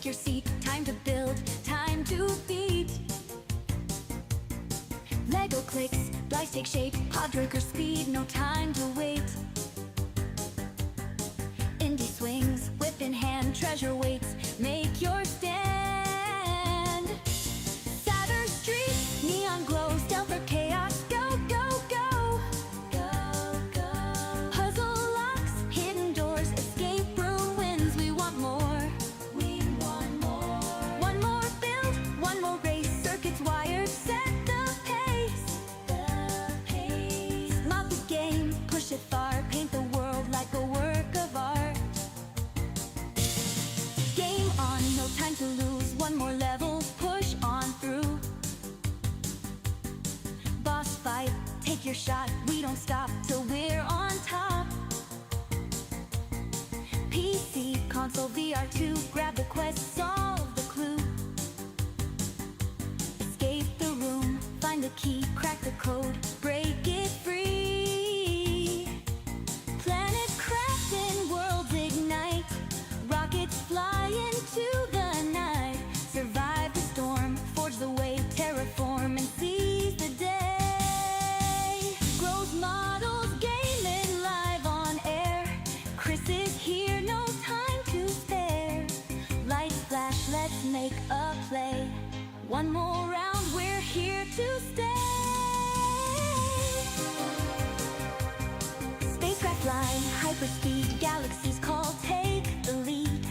your seat. Time to build, time to beat. Lego clicks, dice take shape, Podbreaker speed, no time to wait. Indie swings, whip in hand, treasure waits, make your stand. Saturn Street, neon glow, stealth or chaos, go, go, go. Go, go. Puzzle locks, hidden doors, escape room wins, we want more. We want more. One more build, one more race, circuits wired, set the pace. The pace. Mod the game, push it far, paint the world like a work of art. Game on, no time to lose, one more level, push on through. Boss fight, take your shot, we don't stop till we're on top. PC, console, VR2, grab the quest, solve the clue. Escape the room, find the key, crack the code, break it free. Planet crafting, worlds ignite, rockets fly into the night. Survive the storm, forge the way, terraform and seize the day. Growth models, gaming live on air. Chris is here, no time to spare. Lights flash, let's make a play. One more round, we're here to stay. Spacecraft flying, hyperspeed, galaxies call, take the lead.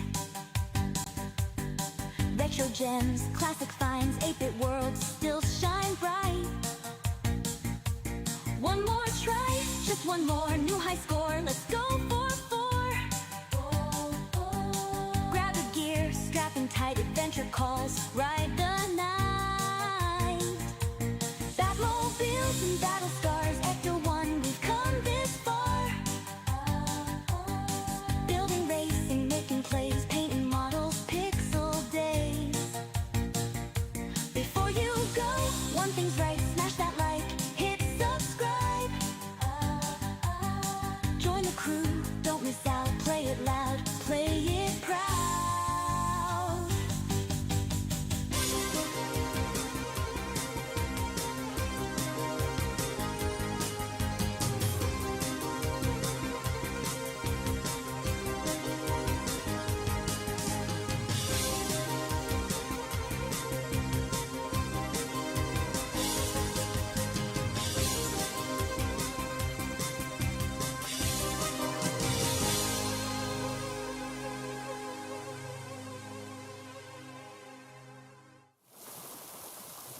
Retro gems, classic finds, 8-bit worlds still shine bright. One more try, just one more, new high score, let's go for 4. Grab a gear, strapping tight, adventure calls, ride the night. Batmobiles and battle scars, Ecto 1, we've come this far. Building, racing, making plays, painting models, pixel days. Before you go, one thing's right, smash that like, hit subscribe. Join the crew, don't miss out, play it loud, play it proud.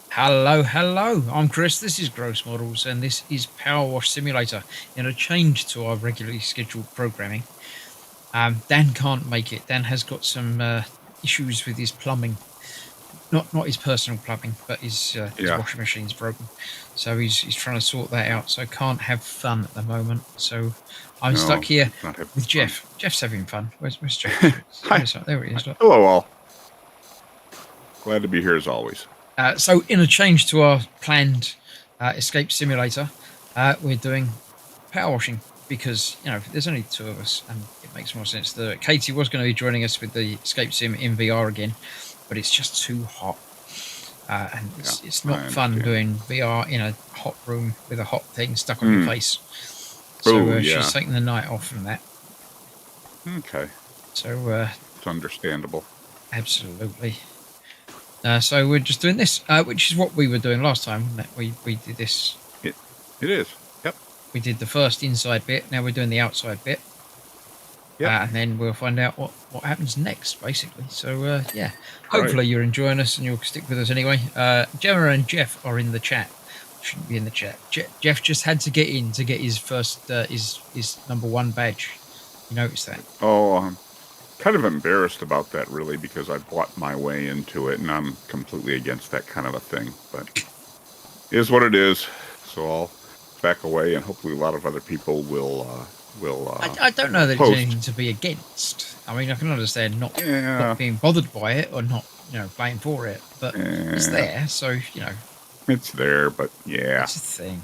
Hello, hello. I'm Chris. This is Gross Models, and this is Power Wash Simulator. In a change to our regularly scheduled programming, Dan can't make it. Dan has got some issues with his plumbing. Not his personal plumbing, but his washing machine's broken. So he's trying to sort that out. So can't have fun at the moment. So I'm stuck here with Jeff. Fun. Jeff's having fun. Where's Jeff? Hi. There he is. Look. Hello, all. Glad to be here as always. So in a change to our planned escape simulator, we're doing power washing because, you know, there's only two of us and it makes more sense to do it. Katie was going to be joining us with the escape sim in VR again, but it's just too hot. And it's not fun doing VR in a hot room with a hot thing stuck on your face. So she's taking the night off from that. Okay. So it's understandable. Absolutely. So we're just doing this, which is what we were doing last time. We did this. It is. Yep. We did the first inside bit. Now we're doing the outside bit. Yeah. And then we'll find out what happens next, basically. So yeah, hopefully you're enjoying us and you'll stick with us anyway. Gemma and Jeff are in the chat. Shouldn't be in the chat. Jeff just had to get in to get his first his #1 badge. You noticed that? Oh, kind of embarrassed about that, really, because I bought my way into it, and I'm completely against that kind of a thing. But it is what it is. So I'll back away, and hopefully a lot of other people will. I don't know that it's anything to be against. I mean, I can understand not being bothered by it or not, paying for it, but it's there. So it's there. But yeah, it's a thing.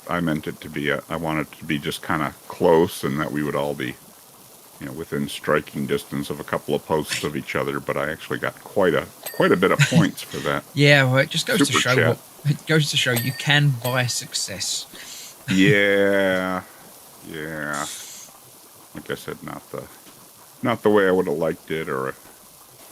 I meant it to be. I wanted it to be just kind of close, and that we would all be within striking distance of a couple of posts of each other, but I actually got quite a bit of points for that. Yeah, well, it just goes to Super show chat. it goes to show you can buy success. Yeah, yeah. Like I said, not the way I would have liked it, or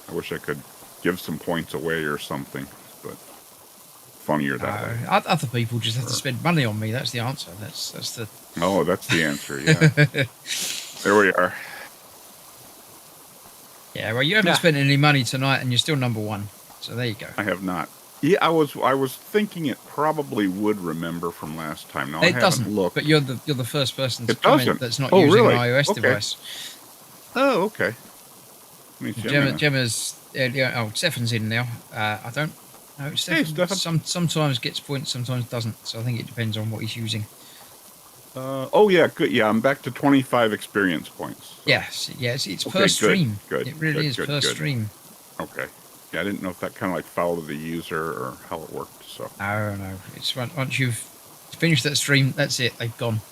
I wish I could give some points away or something. But funnier that way. Other people just have to spend money on me. That's the answer. That's the. Oh, that's the answer. Yeah. There we are. Yeah, well, you haven't spent any money tonight, and you're still number one. So there you go. I have not. Yeah, I was thinking it probably would remember from last time. No, I It haven't doesn't. looked. But you're the first person to It comment doesn't? that's not Oh, using really? an iOS Okay. device. Oh, okay. Let me see. Gemma's. Stefan's in now. I don't know. Stefan. Sometimes gets points, sometimes doesn't. So I think it depends on what he's using. Oh yeah, good. Yeah, I'm back to 25 experience points. So. Yes, it's Okay, per stream. Good. It really is per stream. Okay. Yeah, I didn't know if that kind of like followed the user or how it worked. So. No. It's once you've finished that stream, that's it. They've gone.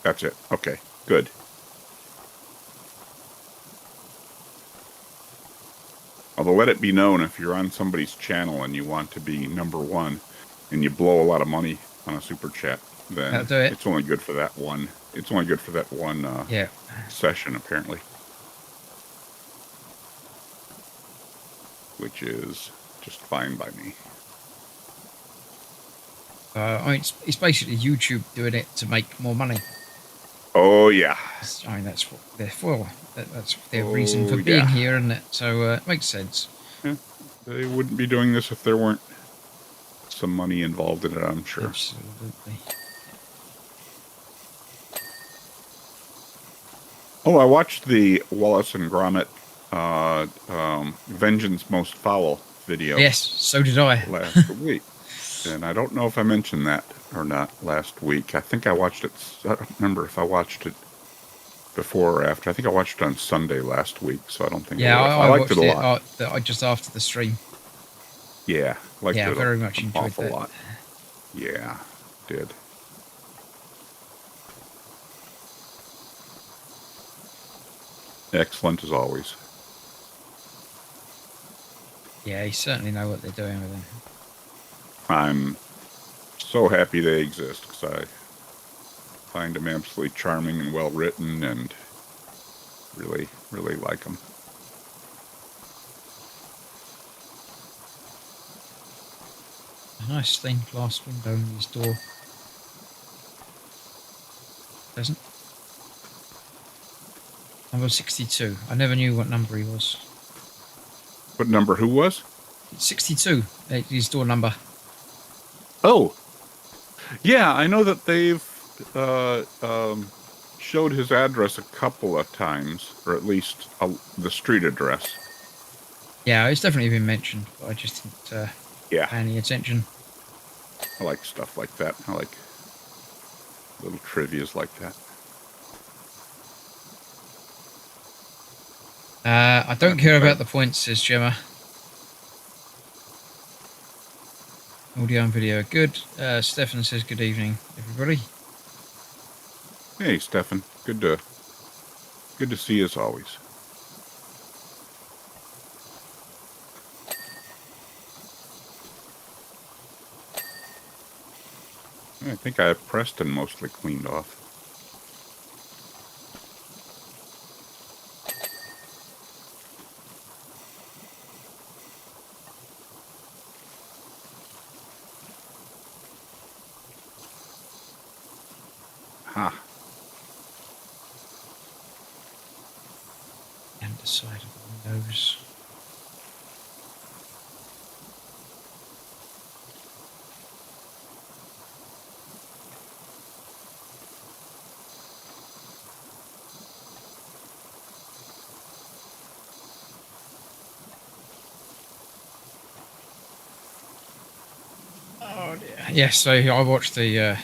That's it. Okay. Good. Although let it be known, if you're on somebody's channel and you want to be number one, and you blow a lot of money on a super chat, then That'll do it. it's only good for that one. It's only good for that one session, apparently. Which is just fine by me. It's basically YouTube doing it to make more money. Oh yeah. I mean, that's what they're for. That's their reason for being here, isn't it? So it makes sense. Yeah. They wouldn't be doing this if there weren't some money involved in it, I'm sure. Absolutely. Oh, I watched the Wallace and Gromit Vengeance Most Foul video. Yes, so did I. Last week. And I don't know if I mentioned that or not last week. I think I watched it. I don't remember if I watched it before or after. I think I watched it on Sunday last week, so I don't think I liked it a lot. Just after the stream. Yeah, liked it very much enjoyed awful that. lot. Yeah, did. Excellent as always. Yeah, you certainly know what they're doing with them. I'm so happy they exist because I find them absolutely charming and well written and really, really like them. A nice stained glass window in his door. Pleasant. Number 62. I never knew what number he was. What number who was? 62. His door number. Oh, yeah, I know that they've showed his address a couple of times, or at least the street address. Yeah, it's definitely been mentioned, but I just didn't pay any attention. I like stuff like that. I like little trivias like that. I don't care about the points, says Gemma. Audio and video, good. Stefan says good evening, everybody. Hey, Stefan. Good to see you as always. I think I have Preston mostly cleaned off. Ha. And the side of the windows. Oh dear. Yes, so I watched the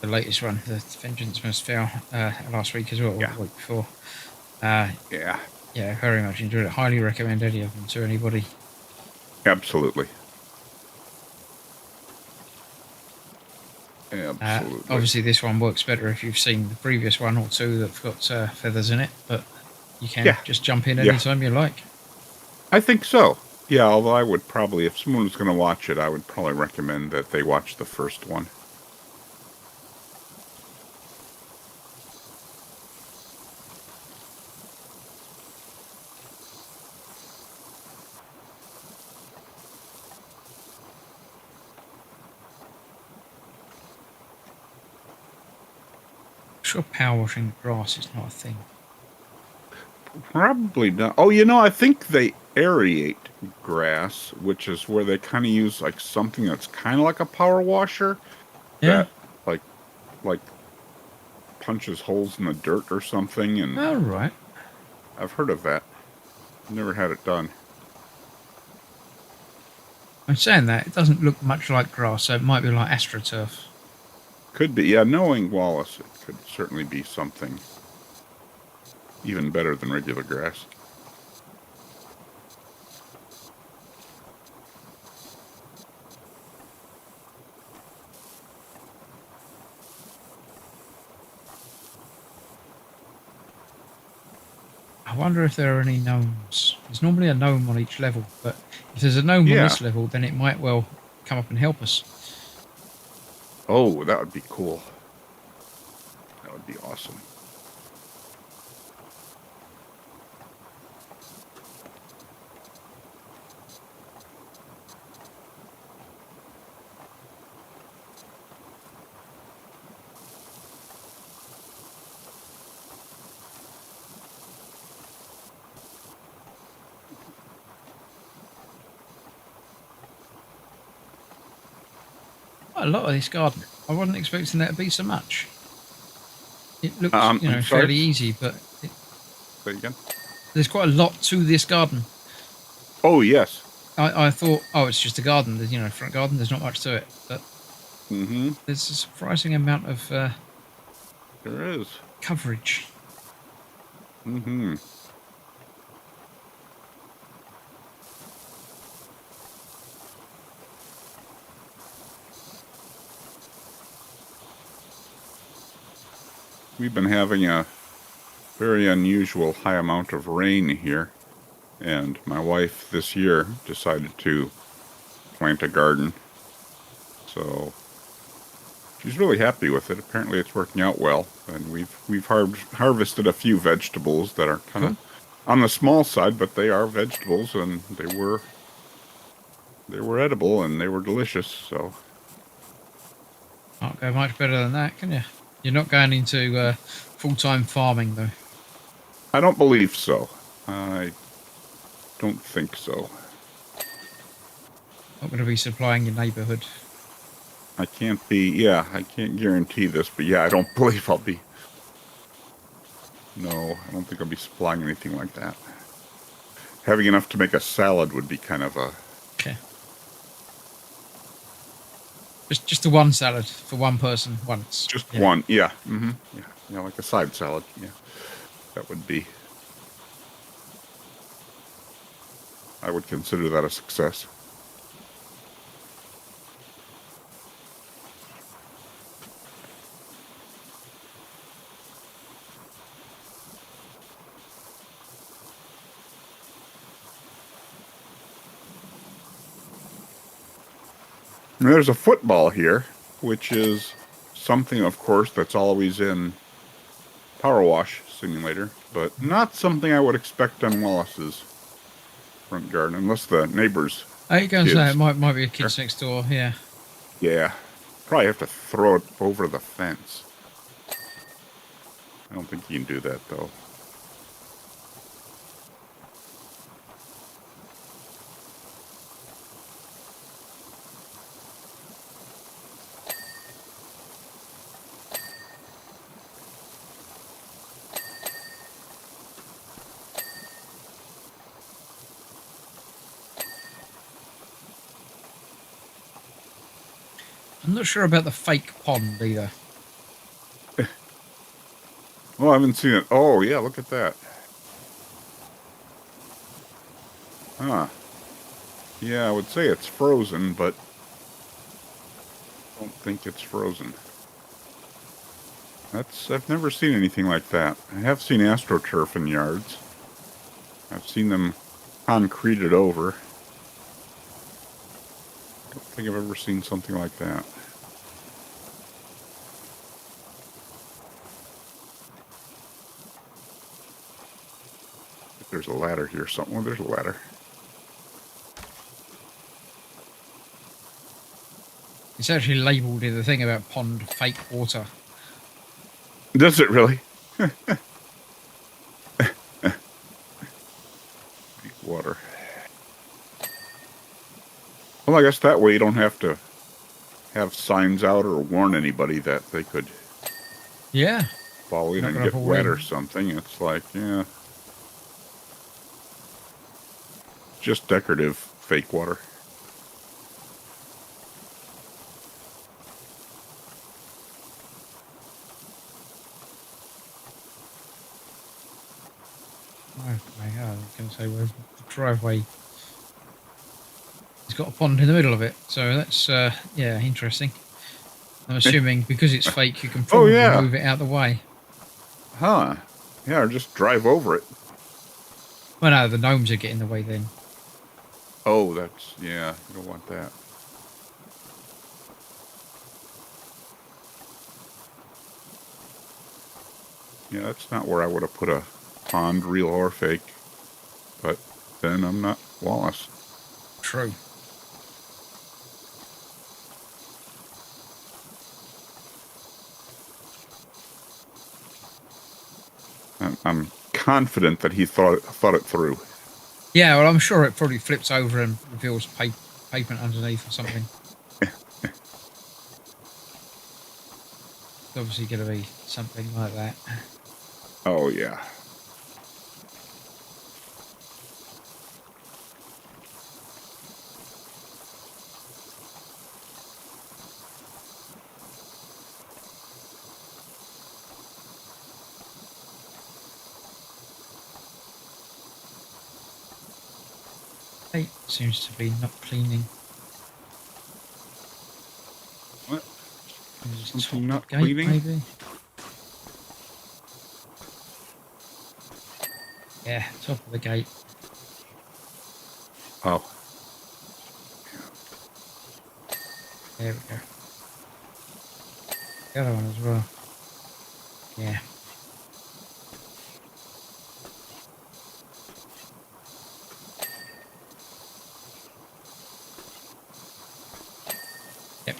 latest one, the Vengeance Must Fail, last week as well, or the week before. Yeah, very much enjoyed it. Highly recommend any of them to anybody. Absolutely. Absolutely. Obviously, this one works better if you've seen the previous one or two that've got feathers in it, but you can Yeah. just jump in Yeah. anytime you like. I think so. Yeah, although I would probably, if someone was going to watch it, I would probably recommend that they watch the first one. I'm sure power washing grass is not a thing. Probably not. Oh, I think they aerate grass, which is where they kind of use like something that's kind of like a power washer Yeah. that like punches holes in the dirt or something. And All right. I've heard of that. Never had it done. I'm saying that it doesn't look much like grass, so it might be like AstroTurf. Could be. Yeah, knowing Wallace, it could certainly be something even better than regular grass. I wonder if there are any gnomes. There's normally a gnome on each level, but if there's a gnome on this level, then it might well come up and help us. Oh, that would be cool. That would be awesome. Quite a lot of this garden. I wasn't expecting there to be so much. It looks, I'm sorry? fairly easy, but Say again? there's quite a lot to this garden. Oh, yes. I thought, oh, it's just a garden. There's, front garden. There's not much to it, but there's a surprising amount of there is coverage. We've been having a very unusual high amount of rain here, and my wife this year decided to plant a garden. So she's really happy with it. Apparently, it's working out well, and we've harvested a few vegetables that are kind of on the small side, but they are vegetables, and they were edible and they were delicious. So Can't go much better than that, can you? You're not going into full-time farming, though. I don't believe so. I don't think so. Not going to be supplying your neighbourhood. I can't guarantee this, but yeah, I don't believe I'll be. No, I don't think I'll be supplying anything like that. Having enough to make a salad would be kind of a. Okay. Just the one salad for one person once. Just one, yeah. Yeah, like a side salad, yeah. That would be. I would consider that a success. And there's a football here, which is something, of course, that's always in Power Wash Simulator, but not something I would expect on Wallace's front garden, unless the neighbors. Oh, you going to say kids. it might be a kids next door, yeah. Yeah, probably have to throw it over the fence. I don't think you can do that, though. I'm not sure about the fake pond either. Oh, I haven't seen it. Oh, yeah, look at that. Huh. Yeah, I would say it's frozen, but don't think it's frozen. I've never seen anything like that. I have seen AstroTurf in yards. I've seen them concreted over. I don't think I've ever seen something like that. If there's a ladder here somewhere. There's a ladder. It's actually labelled in the thing about pond fake water. Does it really? Water. Well, I guess that way you don't have to have signs out or warn anybody that they could fall in and get wet or something. It's like, yeah, just decorative fake water. I was going to say, well, the driveway, it's got a pond in the middle of it, so that's yeah, interesting. I'm assuming because it's fake, you can probably move it out of the way. Huh? Yeah, or just drive over it. Well, no, the gnomes are getting in the way then. Oh, that's, yeah, you don't want that. Yeah, that's not where I would have put a pond, real or fake. But then I'm not Wallace. True. I'm confident that he thought it through. Yeah, well, I'm sure it probably flips over and reveals pavement underneath or something. It's obviously going to be something like that. Oh, yeah. It seems to be not cleaning. What? Something not gate, cleaning? maybe? Yeah, top of the gate. Oh. There we go. The other one as well. Yeah. Yep.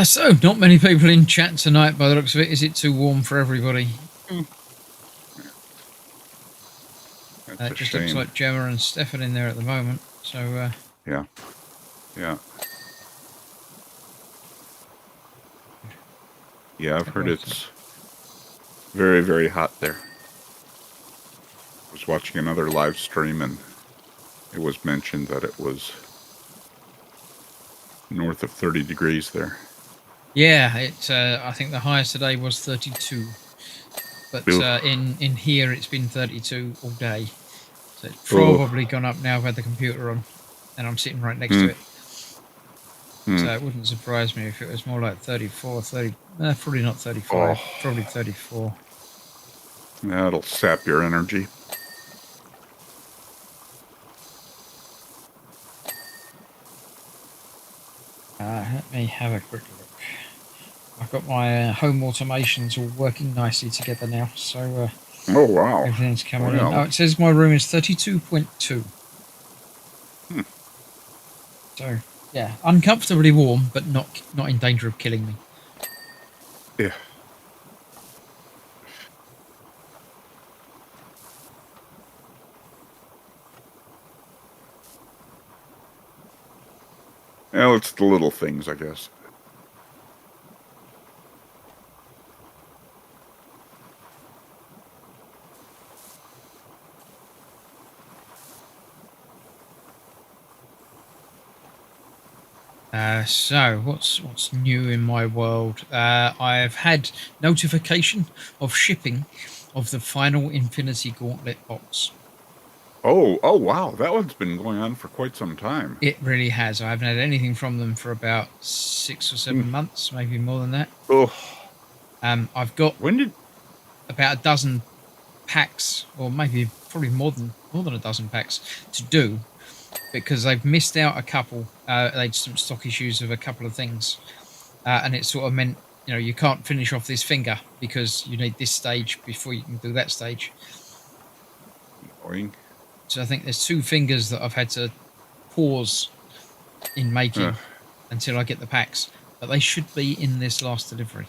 So, not many people in chat tonight by the looks of it. Is it too warm for everybody? That's It just looks like Gemma and Stefan in there at the moment. So, yeah. Yeah. Yeah, I've heard it's very, very hot there. I was watching another live stream and it was mentioned that it was north of 30 degrees there. yeah, it's. I think the highest today was 32, but in here it's been 32 all day. So it's probably gone up now. I've had the computer on, and I'm sitting right next to it. So it wouldn't surprise me if it was more like 34, 30. Probably not 35. Probably 34. That'll sap your energy. Let me have a quick look. I've got my home automations all working nicely together now, so oh wow, everything's coming in. Oh, it says my room is 32.2. So yeah, uncomfortably warm, but not in danger of killing me. Yeah. Well, it's the little things, I guess. So what's new in my world? I've had notification of shipping of the final Infinity Gauntlet box. Oh, wow. That one's been going on for quite some time. It really has. I haven't had anything from them for about 6 or 7 months, maybe more than that. Oh, I've got when did? about a dozen packs, or maybe probably more than a dozen packs to do, because they've missed out a couple. They had some stock issues of a couple of things, and it sort of meant you can't finish off this finger because you need this stage before you can do that stage. Boing. So I think there's 2 fingers that I've had to pause in making until I get the packs, but they should be in this last delivery.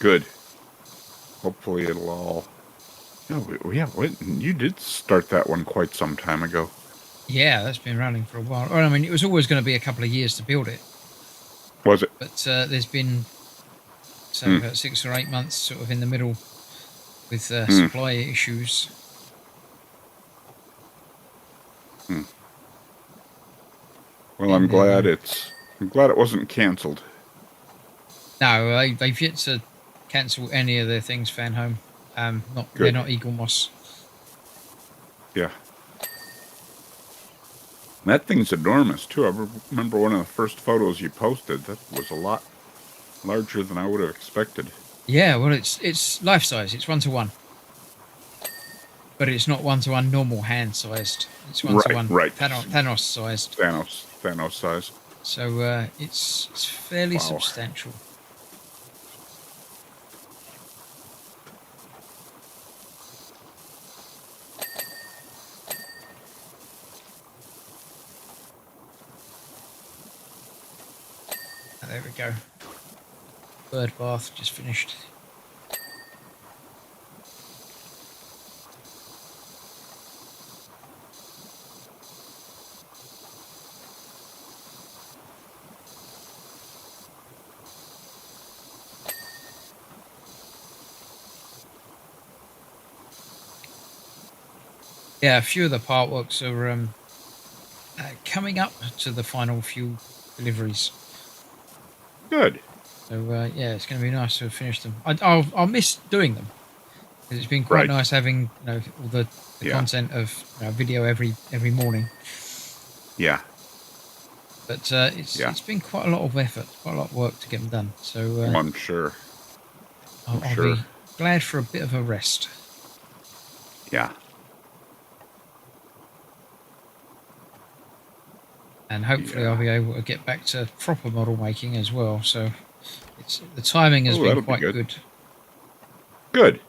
Good. Hopefully it'll all. Yeah, you did start that one quite some time ago. Yeah, that's been running for a while. Well, I mean, it was always going to be a couple of years to build it. Was it? But there's been about 6 or 8 months sort of in the middle with supply issues. Well, I'm glad it wasn't cancelled. No, they've yet to cancel any of their things, Fan Home. They're not Eagle Moss. Yeah. That thing's enormous too. I remember one of the first photos you posted. That was a lot larger than I would have expected. Yeah, well, it's life size. It's 1-to-1, but it's not 1-to-1 normal hand sized. It's 1-to-1 Thanos sized. Thanos size. So it's fairly substantial. There we go. Bird bath just finished. Yeah, a few of the part works are coming up to the final few deliveries. Good. So yeah, it's going to be nice to have finished them. I'll miss doing them because it's been quite nice having all the content of video every morning. Yeah. But it's been quite a lot of effort, quite a lot of work to get them done. So I'm sure. I'll be glad for a bit of a rest. Yeah. And hopefully I'll be able to get back to proper model making as well. So the timing has been quite good. Good.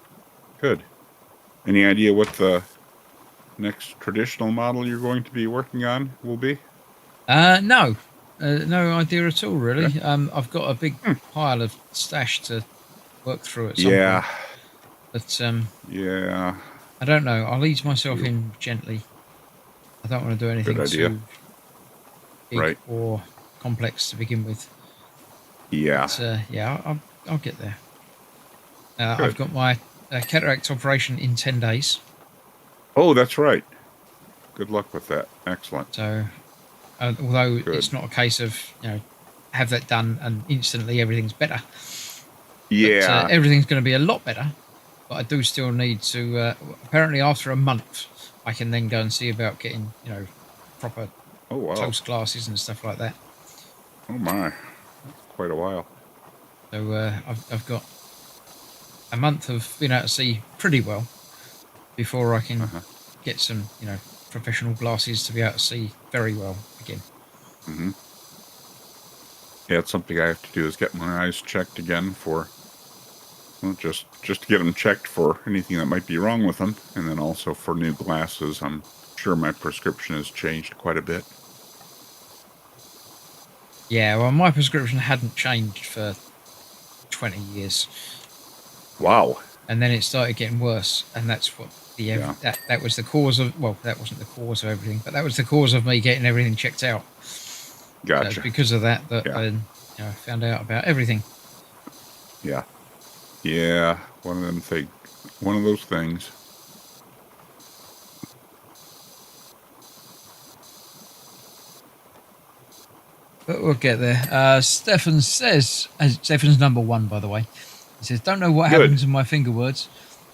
Any idea what the next traditional model you're going to be working on will be? No idea at all, really. Okay. I've got a big pile of stash to work through at some point. But yeah, I don't know. I'll ease myself in gently. I don't want to do anything too big or complex to begin with. Yeah. But, I'll get there. I've got my cataract operation in 10 days. Oh, that's right. Good luck with that. Excellent. So, although it's not a case of, have that done and instantly everything's better. Yeah. But, everything's going to be a lot better. But I do still need to, apparently after a month, I can then go and see about getting, proper close glasses and stuff like that. Oh my, that's quite a while. So I've got a month of being able to see pretty well before I can get some, professional glasses to be able to see very well again. Mm-hmm. Yeah, it's something I have to do is get my eyes checked again for, just to get them checked for anything that might be wrong with them, and then also for new glasses. I'm sure my prescription has changed quite a bit. Yeah, well, my prescription hadn't changed for 20 years. Wow. And then it started getting worse, and that's what that was the cause of. Well, that wasn't the cause of everything, but that was the cause of me getting everything checked out. Gotcha. So because of that, I found out about everything. Yeah. Yeah, one of those things. But we'll get there. Stefan says, Stefan's number 1, by the way. He says, don't know what Good. happens in my finger words.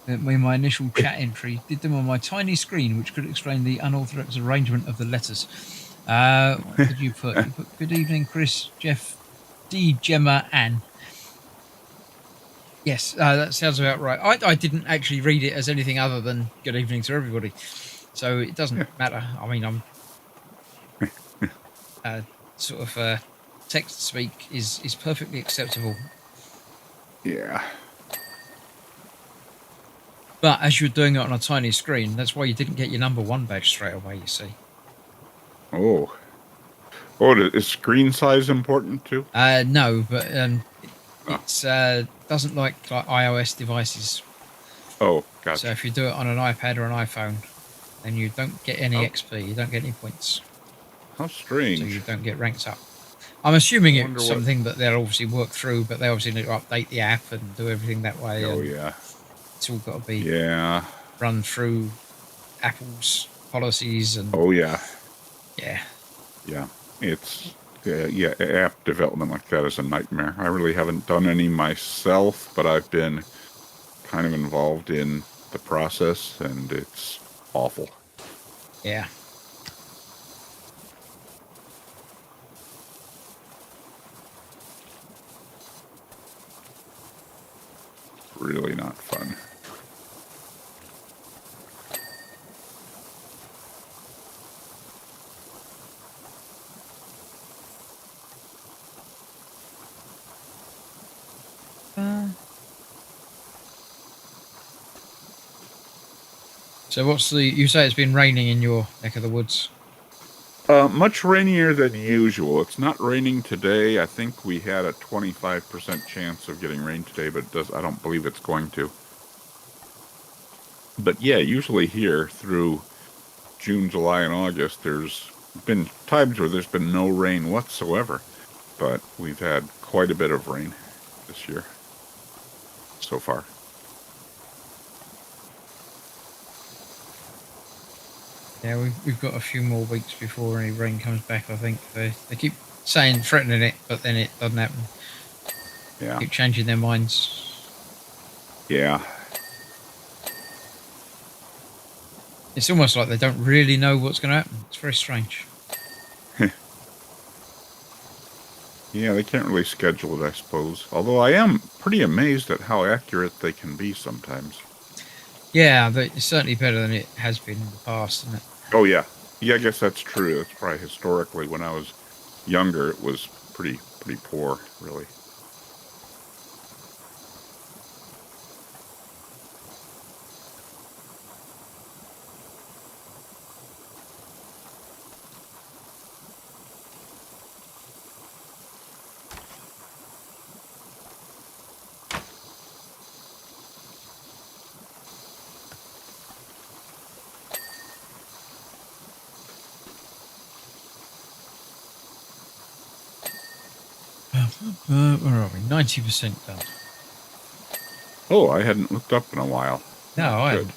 In my initial chat entry, did them on my tiny screen, which could explain the unorthodox arrangement of the letters. What did you put? You put good evening, Chris, Jeff, D, Gemma, Anne. Yes, that sounds about right. I didn't actually read it as anything other than good evening to everybody. So it doesn't matter. I mean, I'm sort of text speak is perfectly acceptable. Yeah. But as you're doing it on a tiny screen, that's why you didn't get your number 1 badge straight away, you see. Oh. Oh, is screen size important too? No, but it's doesn't like iOS devices. Oh, So gotcha. if you do it on an iPad or an iPhone, then you don't get any Oh. XP, you don't get any points. How strange. So you don't get ranked up. I'm assuming I wonder it's something that they'll obviously work through, but they obviously need to update the app and do everything that way. Oh, and yeah. it's all got to be Yeah. run through Apple's policies and Oh, yeah. yeah. Yeah. It's, yeah, app development like that is a nightmare. I really haven't done any myself, but I've been kind of involved in the process, and it's awful. Yeah. Really not fun. So you say it's been raining in your neck of the woods? Much rainier than usual. It's not raining today. I think we had a 25% chance of getting rain today, but I don't believe it's going to. But yeah, usually here through June, July, and August, there's been times where there's been no rain whatsoever. But we've had quite a bit of rain this year so far. Yeah, we've got a few more weeks before any rain comes back, I think. They keep threatening it, but then it doesn't happen. Yeah. Keep changing their minds. Yeah. It's almost like they don't really know what's going to happen. It's very strange. Yeah, they can't really schedule it, I suppose. Although I am pretty amazed at how accurate they can be sometimes. Yeah, but it's certainly better than it has been in the past, isn't it? Oh, yeah. Yeah, I guess that's true. That's probably historically, when I was younger, it was pretty poor, really. Where are we? 90% done. Oh, I hadn't looked up in a while. No, I Good.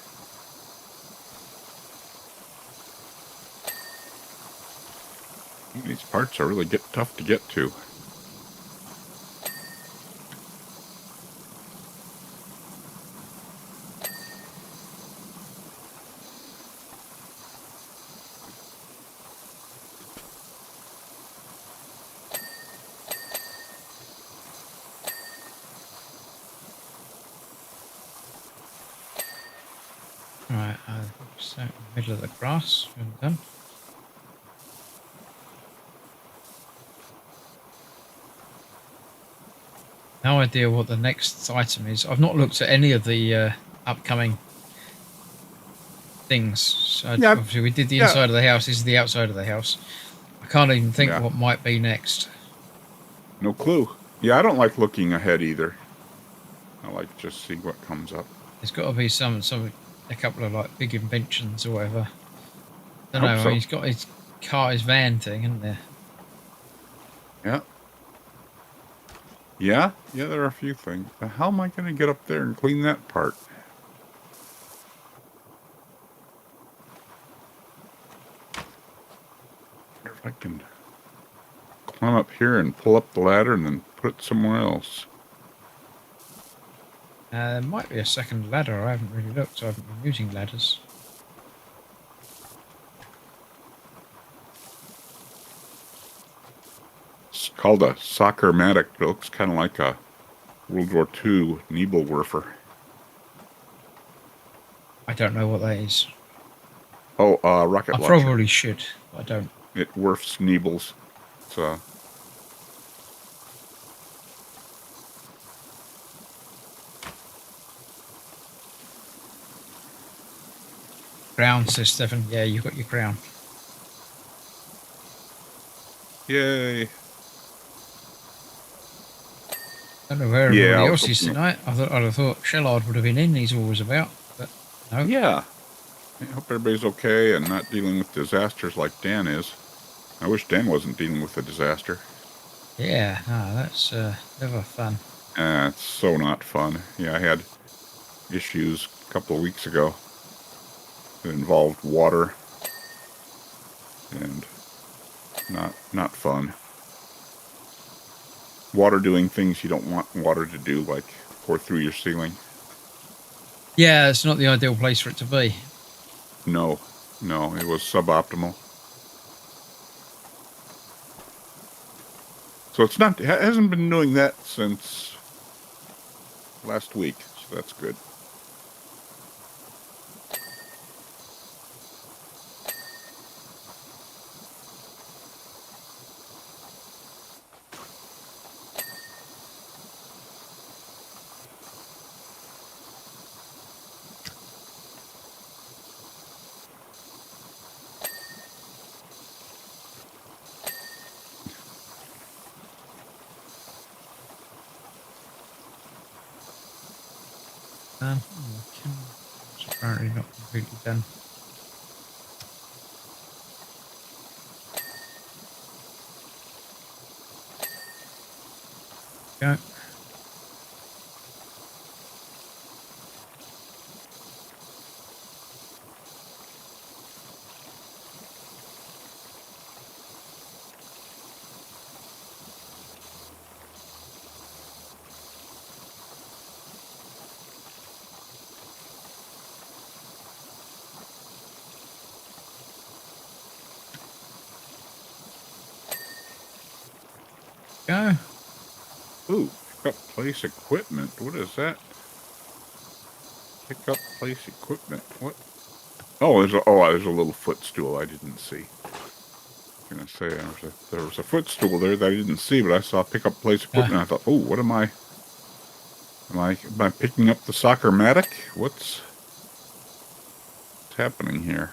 haven't. These parts are really tough to get to. Right, so middle of the grass. We're done. No idea what the next item is. I've not looked at any of the upcoming things. So Yeah, obviously we did the inside of the house. This is the outside of the house. I can't even think Yeah. what might be next. No clue. Yeah, I don't like looking ahead either. I like to just see what comes up. There's got to be a couple of like big inventions or whatever. I I don't know. hope I so. mean, he's got his van thing, isn't there? Yeah. Yeah, there are a few things. But how am I going to get up there and clean that part? Wonder if I can climb up here and pull up the ladder and then put it somewhere else. There might be a second ladder. I haven't really looked. I haven't been using ladders. It's called a soccer-matic, but it looks kind of like a World War II Nebelwerfer. I don't know what that is. Oh, rocket I launcher. probably should, but I don't. It werfs Nebels. It's Crown, says Stefan. Yeah, you've got your crown. yay. I don't know where Yeah, everybody I was else is hoping- tonight. I'd have thought Shellard would have been in. He's always about, but no. Yeah. I hope everybody's okay and not dealing with disasters like Dan is. I wish Dan wasn't dealing with a disaster. Yeah, no, that's never fun. It's so not fun. Yeah, I had issues a couple of weeks ago that involved water and not fun. Water doing things you don't want water to do, like pour through your ceiling. Yeah, it's not the ideal place for it to be. No, it was suboptimal. So it hasn't been doing that since last week, so that's good. It's apparently not completely done. Go. Go. Ooh, pick up place equipment. What is that? Pick up place equipment. What? Oh, there's a little footstool I didn't see. I was gonna say there was a footstool there that I didn't see, but I saw pick up place equipment. I thought, oh, what am I? Am I picking up the soccer-matic? What's happening here?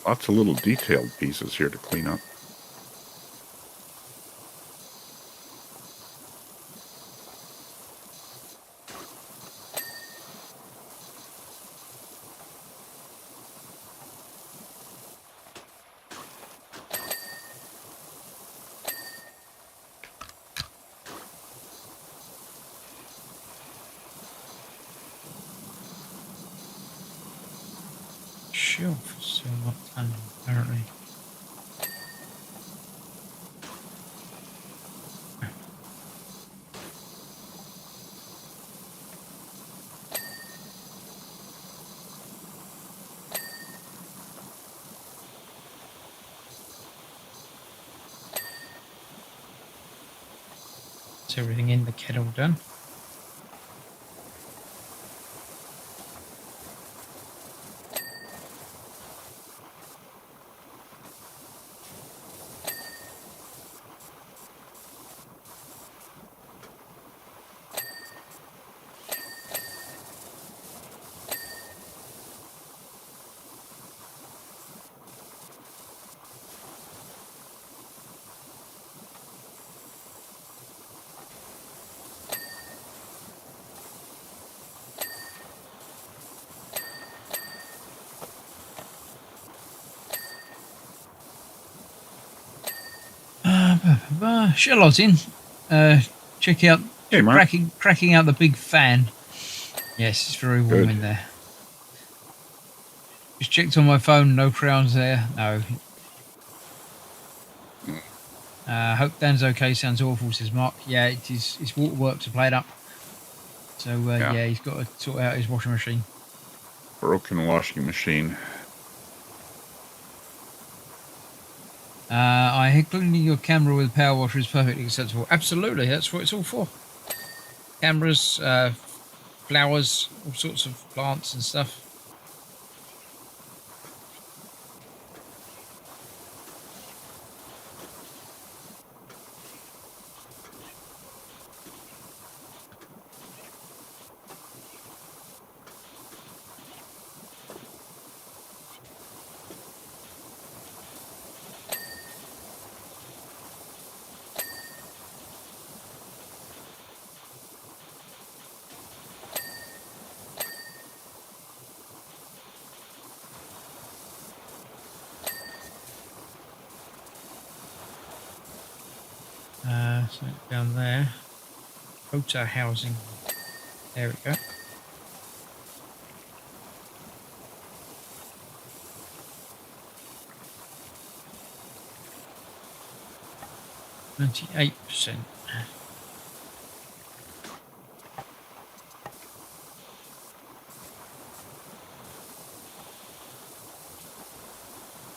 Lots of little detailed pieces here to clean up. Shelf is still not done, apparently. Is everything in the kettle done? Charlotte in. Check out, Hey, Mark. cracking out the big fan. Yes, it's very warm Good. in there. Just checked on my phone, no crowns there. No. Hope Dan's okay. Sounds awful, says Mark. Yeah, it is. His waterworks are played up. So, yeah, he's got to sort out his washing machine. Broken washing machine. I think cleaning your camera with a power washer is perfectly acceptable. Absolutely, that's what it's all for. Cameras, flowers, all sorts of plants and stuff. So down there, hotel housing. There we go. %.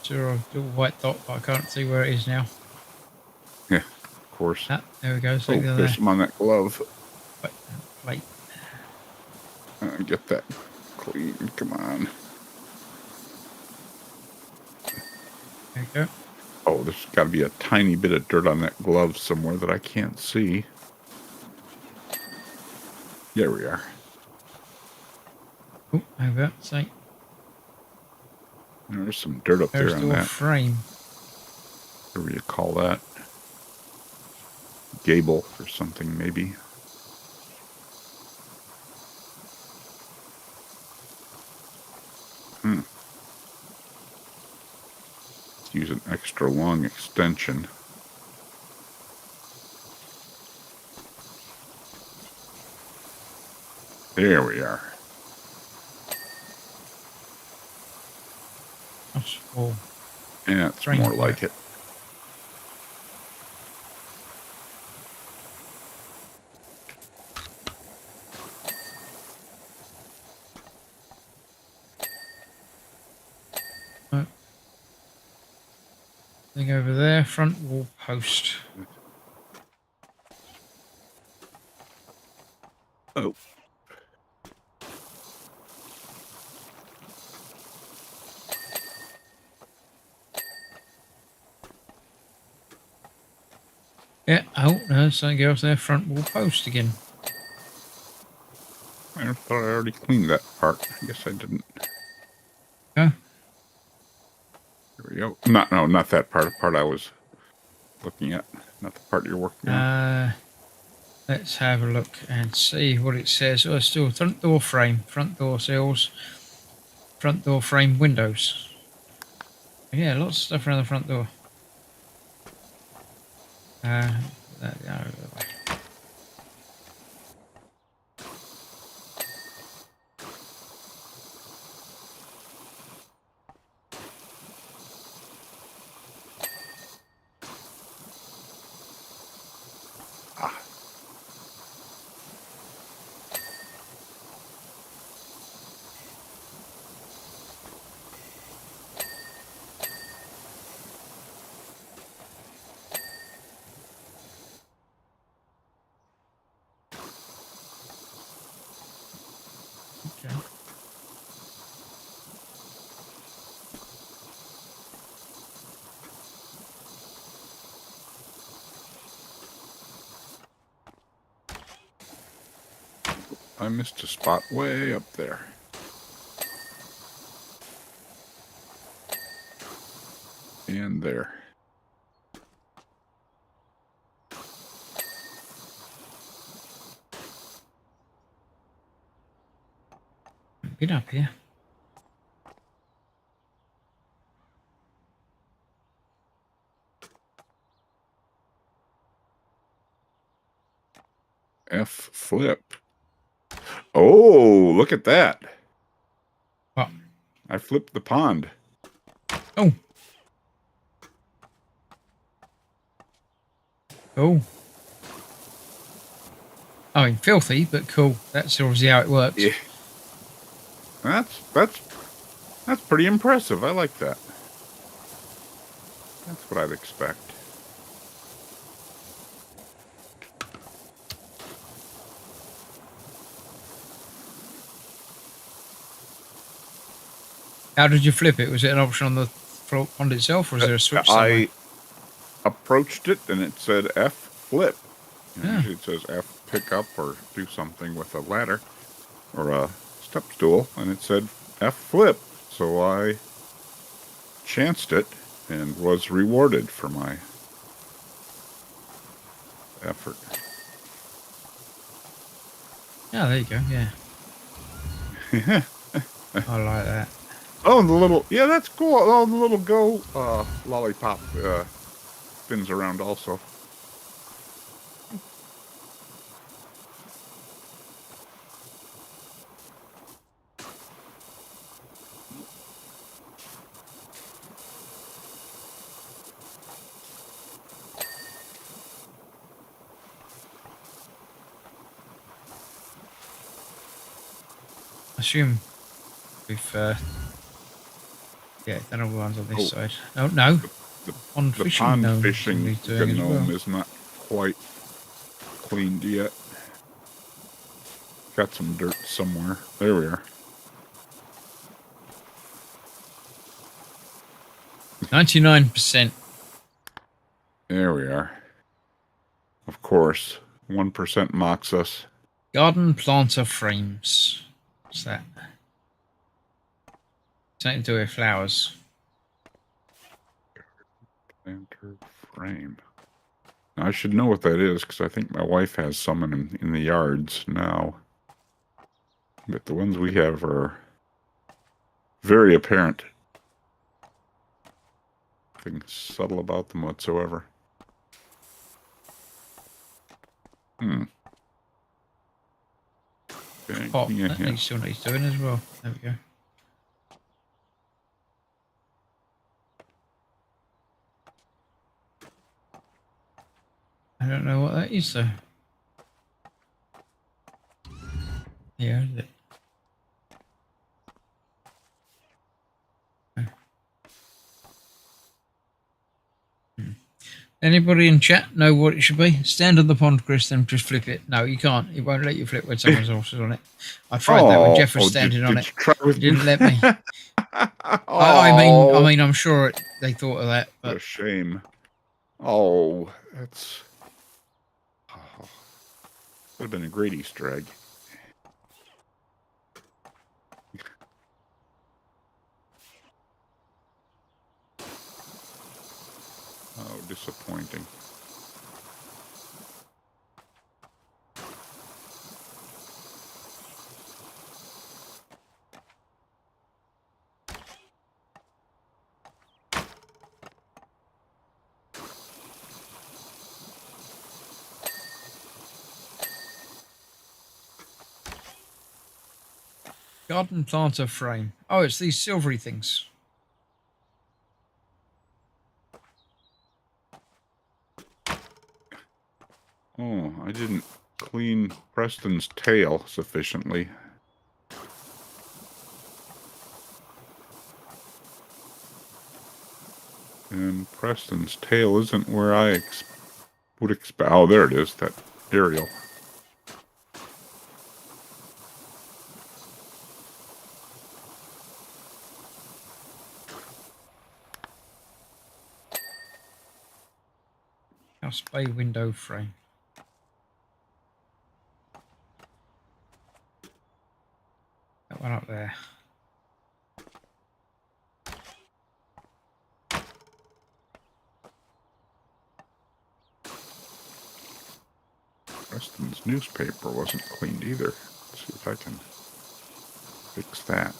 Zero little white dot, but I can't see where it is now. Yeah, of course. Ah, there we go. So Oh, there's some on that glove. Wait. Get that clean. Come on. There we go. Oh, there's got to be a tiny bit of dirt on that glove somewhere that I can't see. There we are. Oh, over. So There's some dirt up there's there on the that. frame. Whatever you call that. Gable or something, maybe. Let's use an extra long extension. There we are. Oh, And that's frame, more like it. Thing over there, front wall post. Oh. Yeah, oh, no, something else there, front wall post again. I thought I already cleaned that part. I guess I didn't. Go. There we go. Not that part. The part I was looking at. Not the part you're working on. Let's have a look and see what it says. Oh, it's still front door frame, front door sills, front door frame windows. Yeah, lots of stuff around the front door. Okay. I missed a spot way up there. And there. Get up here. F flip. Oh, look at that. What? I flipped the pond. Oh. Cool. I mean, filthy, but cool. That's obviously how it works. Yeah. That's pretty impressive. I like that. That's what I'd expect. How did you flip it? Was it an option on the pond itself, or was there a switch somewhere? I approached it and it said F flip. Yeah. Usually it says F pick up or do something with a ladder or a step stool, and it said F flip. So I chanced it and was rewarded for my effort. Oh, there you go. Yeah. I like that. Oh, and the little, yeah, that's cool. Oh, the little go lollipop spins around also. I assume we've yeah, done all the ones on this side. Oh no, The pond the fishing pond gnome fishing somebody's doing as gnome well. is not quite cleaned yet. Got some dirt somewhere. There we are. 99%. There we are. Of course, 1% mocks us. Garden planter frames. What's that? Something to do with flowers. Planter frame. Now, I should know what that is because I think my wife has some in the yards now. But the ones we have are very apparent. Nothing subtle about them whatsoever. Hmm. Okay, Oh, yeah, that yeah. needs still needs doing as well. There we go. I don't know what that is though. Yeah, is it? Anybody in chat know what it should be? Stand on the pond, Chris, then just flip it. No, you can't. It won't let you flip when someone else is on it. I tried that when Jeff was standing on did it. you try with It didn't let me. I Oh, mean, I'm sure they thought of that, what a but shame. Oh, that's would have been a great Easter egg. Oh, disappointing. garden planter frame. Oh, it's these silvery things. Oh, I didn't clean Preston's tail sufficiently. And Preston's tail isn't where I would expect. Oh, there it is, that aerial. House bay window frame. That one up there. Preston's newspaper wasn't cleaned either. Let's see if I can fix that.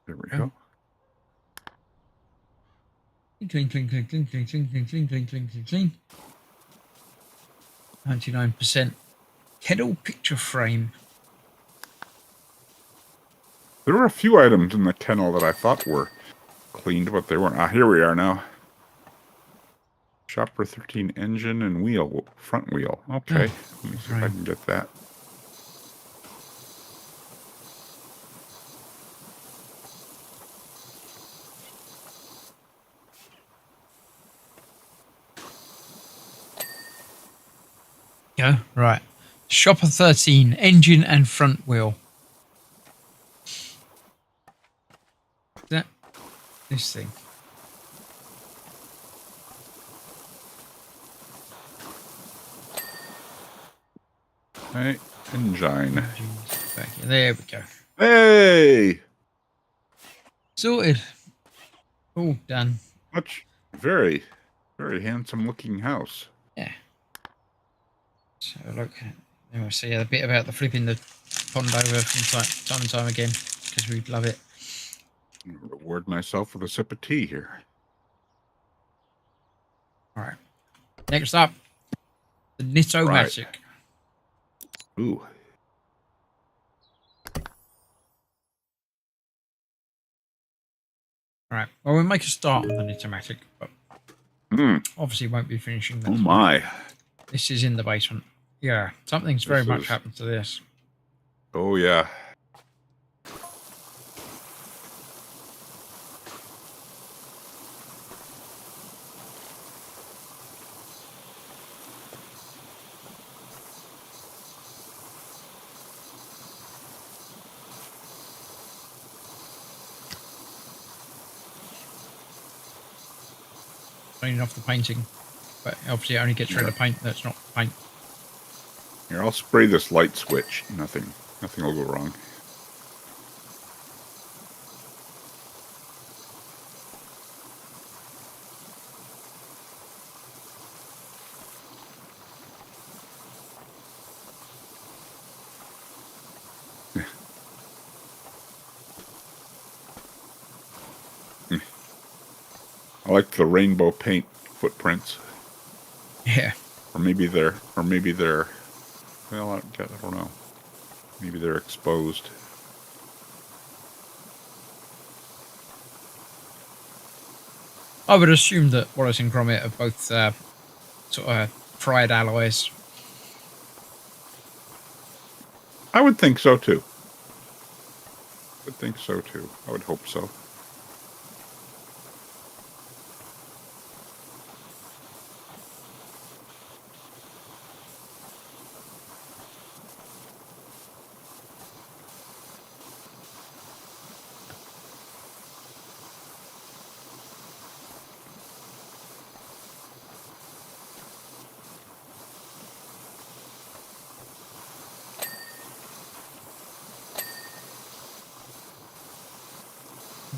There we go. Clean, clean, clean, clean, clean, clean, clean, clean, clean, clean, clean, clean. 99%. Kettle picture frame. There were a few items in the kennel that I thought were cleaned, but they weren't. Ah, here we are now. Shopper 13 engine and wheel, front wheel. Okay, let me see if I can get that. Go. Right. Shopper 13, engine and front wheel. Is that this thing? Hey, engine. There we go. Hey! Sorted. All done. Very, very handsome looking house. Yeah. So look, and we'll see a bit about the flipping the pond over from time and time again because we love it. I'm gonna reward myself with a sip of tea here. All right. Next up, the Knitomatic. Right. Ooh. All right. Well, we'll make a start on the Knitomatic, but obviously won't be finishing that. Oh my. This is in the basement. Yeah, something's very much happened to this. Oh yeah. Cleaning off the painting, but obviously it only gets rid of paint that's not paint. Here, I'll spray this light switch. Nothing will go wrong. I like the rainbow paint footprints. Yeah. Or maybe they're, well, I don't know. Maybe they're exposed. I would assume that Wallace and Gromit are both sort of fried alloys. I would think so too. I would hope so.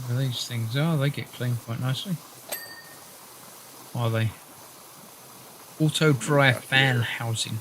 Whatever these things are, they get cleaned quite nicely. What are they? Auto dry fan housing.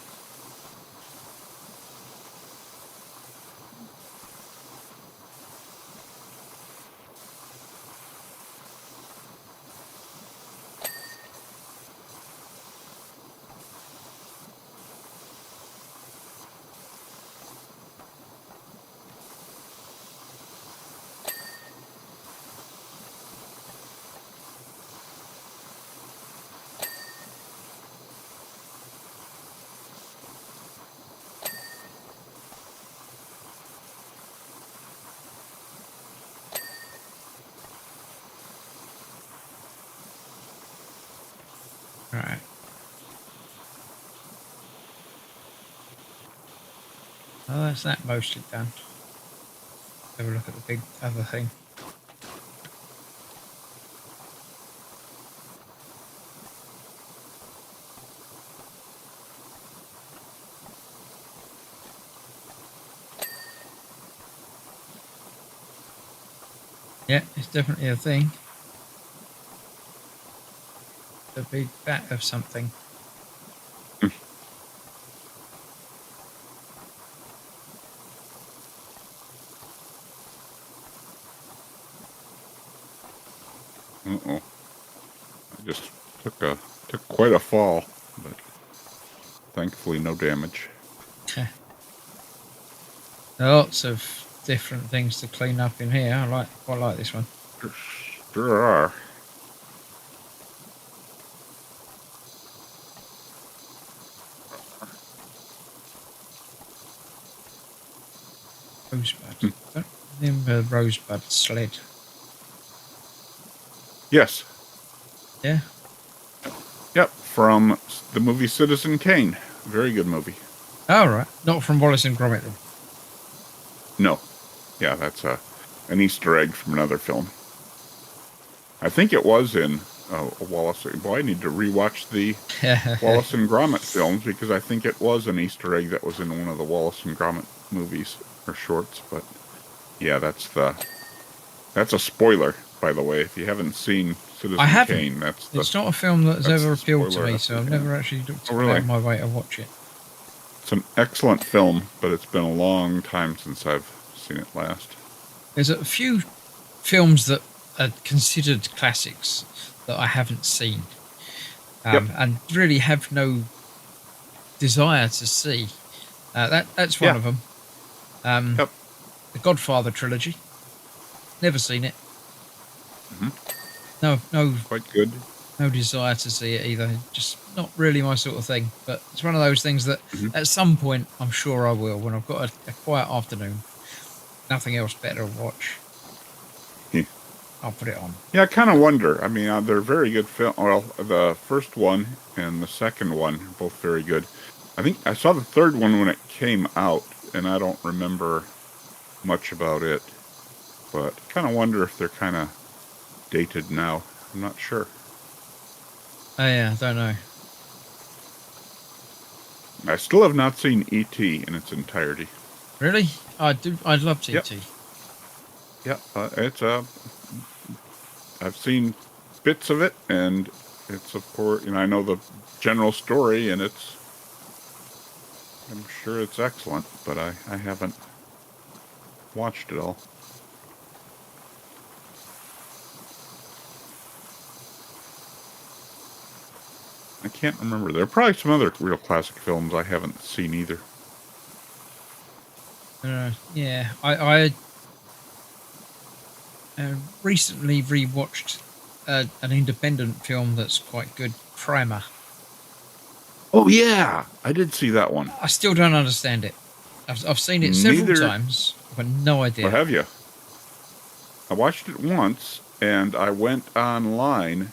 Alright. Well, that's that mostly done. Have a look at the big other thing. Yeah, it's definitely a thing. A big vat of something. I just took quite a fall, but thankfully no damage. There are lots of different things to clean up in here. I quite like this one. Sure are. Rosebud. Don't remember Rosebud sled. Yes. Yeah. Yep. From the movie Citizen Kane. Very good movie. All right. Not from Wallace and Gromit. Then. No. Yeah, that's an Easter egg from another film. I think it was in Wallace. Boy, I need to rewatch the Wallace and Gromit films because I think it was an Easter egg that was in one of the Wallace and Gromit movies or shorts. But yeah, that's a spoiler, by the way. If you haven't seen Citizen I haven't. Kane, It's not a film that's ever appealed to me, so I've never end. actually looked really? out of my way to watch it. It's an excellent film, but it's been a long time since I've seen it last. There's a few films that are considered classics that I haven't seen, and really have no desire to see. That's one of them. The Godfather trilogy. Never seen it. No, Quite good. no desire to see it either. Just not really my sort of thing. But it's one of those things that at some point I'm sure I will when I've got a quiet afternoon. Nothing else better to watch. Yeah. I'll put it on. Yeah, I kind of wonder. I mean, they're very good film. Well, the first one and the second one are both very good. I think I saw the third one when it came out, and I don't remember much about it. But I kind of wonder if they're kind of dated now. I'm not sure. Oh yeah, I don't know. I still have not seen E.T. in its entirety. Really? I'd love to. Yep. Yeah, it's I've seen bits of it, and it's of course, I know the general story, and I'm sure it's excellent, but I haven't watched it all. I can't remember. There are probably some other real classic films I haven't seen either. Yeah, I recently rewatched an independent film that's quite good, Primer. Oh yeah, I did see that one. I still don't understand it. I've seen it several times, but no idea. Or have you? I watched it once, and I went online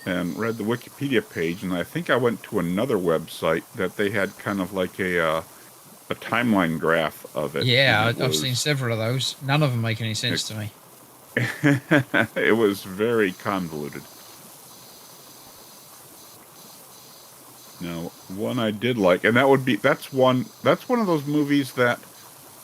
and read the Wikipedia page, and I think I went to another website that they had kind of like a timeline graph of it. Yeah, I've seen several of those. None of them make any sense to me. It was very convoluted. Now, one I did like, and that's one of those movies that,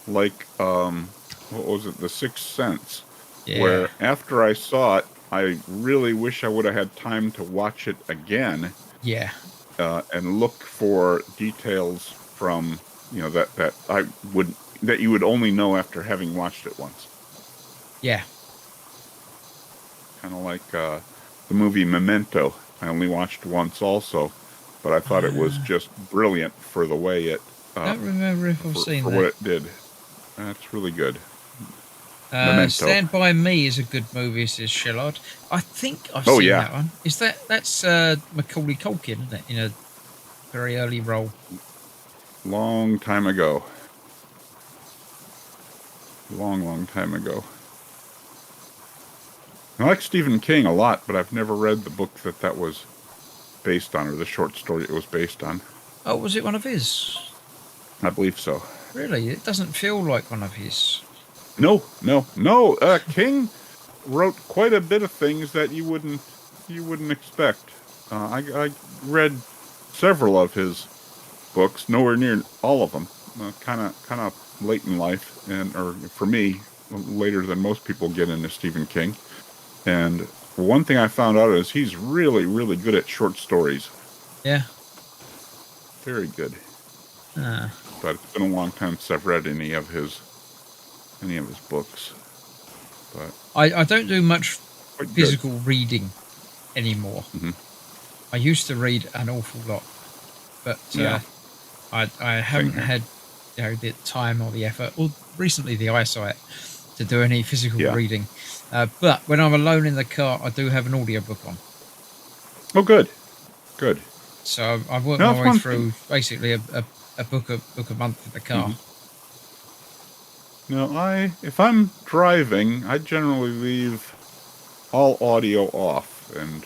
like, what was it, The Sixth Sense, where after I saw it, I really wish I would have had time to watch it again. Yeah. And look for details from, that you would only know after having watched it once. Yeah. Kind of like the movie Memento. I only watched once also, but I thought it was just brilliant for the way it. I don't remember if I've seen for that. what it did. That's really good. Memento. Stand By Me is a good movie, says Shellard. I think I've seen that one. That's Macaulay Culkin, isn't it? In a very early role. Long time ago. Long time ago. I like Stephen King a lot, but I've never read the book that was based on, or the short story it was based on. Oh, was it one of his? I believe so. Really? It doesn't feel like one of his. No. King wrote quite a bit of things that you wouldn't expect. I read several of his books, nowhere near all of them. Kind of late in life, or for me, later than most people get into Stephen King. And one thing I found out is he's really, really good at short stories. Yeah. Very good. But it's been a long time since I've read any of his books. But I don't do much physical reading anymore. I used to read an awful lot, but I haven't here. had the time or the effort, or recently the eyesight to do any physical Yeah. reading. But when I'm alone in the car, I do have an audiobook on. Oh, good. Good. So I've worked Now, my that's way one thing. through basically a book a month in the car. Mhm. Now, if I'm driving, I generally leave all audio off, and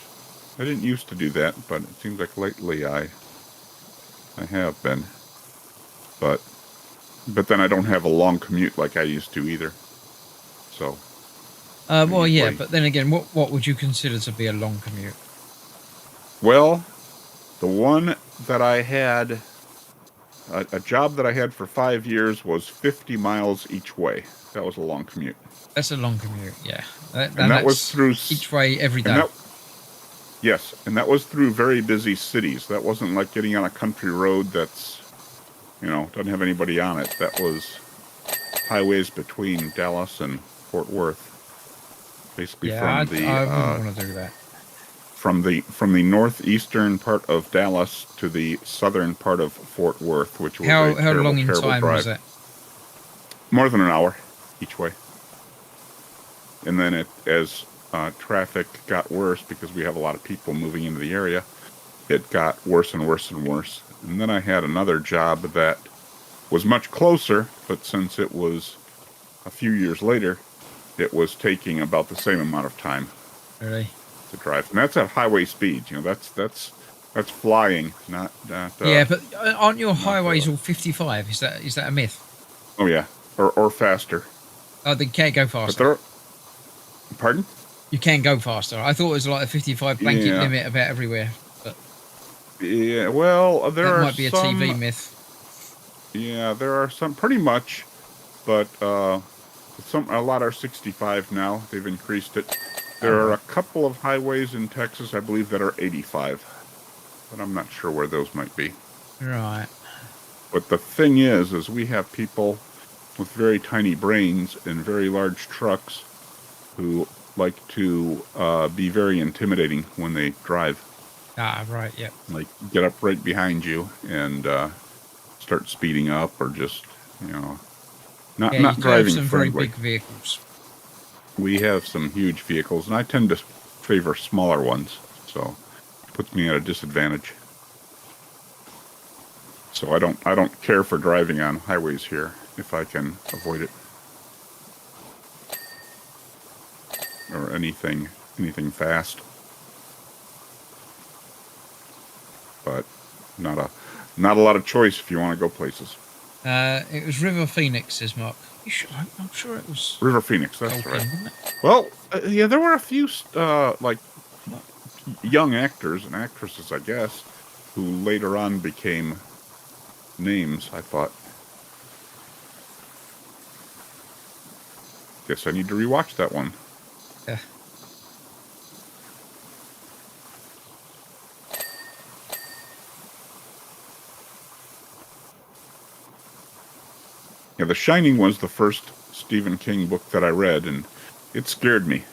I didn't used to do that, but it seems like lately I have been. But then I don't have a long commute like I used to either. So I Well, yeah, usually, but then again, what would you consider to be a long commute? well, the one that I had, a job that I had for 5 years was 50 miles each way. That was a long commute. That's a long commute, yeah. And that was That's through, each way every and day. yes, and that was through very busy cities. That wasn't like getting on a country road that's, doesn't have anybody on it. That was highways between Dallas and Fort Worth. Basically Yeah, I wouldn't want to do that. from the northeastern part of Dallas to the southern part of Fort Worth, which was a How terrible, long in terrible time was drive. that? More than an hour each way. And then as traffic got worse, because we have a lot of people moving into the area, it got worse and worse and worse. And then I had another job that was much closer, but since it was a few years later, it was taking about the same amount of time Really? to drive, and that's at highway speeds. That's flying, not Yeah, but aren't your not highways all 55? Is that a myth? oh yeah, or faster. Oh, they can't go But faster. there, pardon? You can go faster. I thought it was like a 55 blanket Yeah, limit about everywhere, but yeah. Well, there that are might be a TV some. myth. Yeah, there are some pretty much, but a lot are 65 now. They've increased it. All There are a right. couple of highways in Texas, I believe, that are 85, but I'm not sure where those might be. Right. But the thing is we have people with very tiny brains in very large trucks who like to be very intimidating when they drive. Ah, right. Yeah. Like get up right behind you and start speeding up, or just you know not Yeah, you not do have driving some very friendly. big vehicles. We have some huge vehicles, and I tend to favor smaller ones, so it puts me at a disadvantage. So I don't care for driving on highways here if I can avoid it, or anything fast. But not a lot of choice if you want to go places. It was River Phoenix, says Mark. I'm sure it was River Phoenix, that's Tolkien, right. wasn't it? Well, yeah, there were a few like young actors and actresses, I guess, who later on became names. I thought, guess I need to rewatch that one. Yeah. Yeah, The Shining was the first Stephen King book that I read, and it scared me.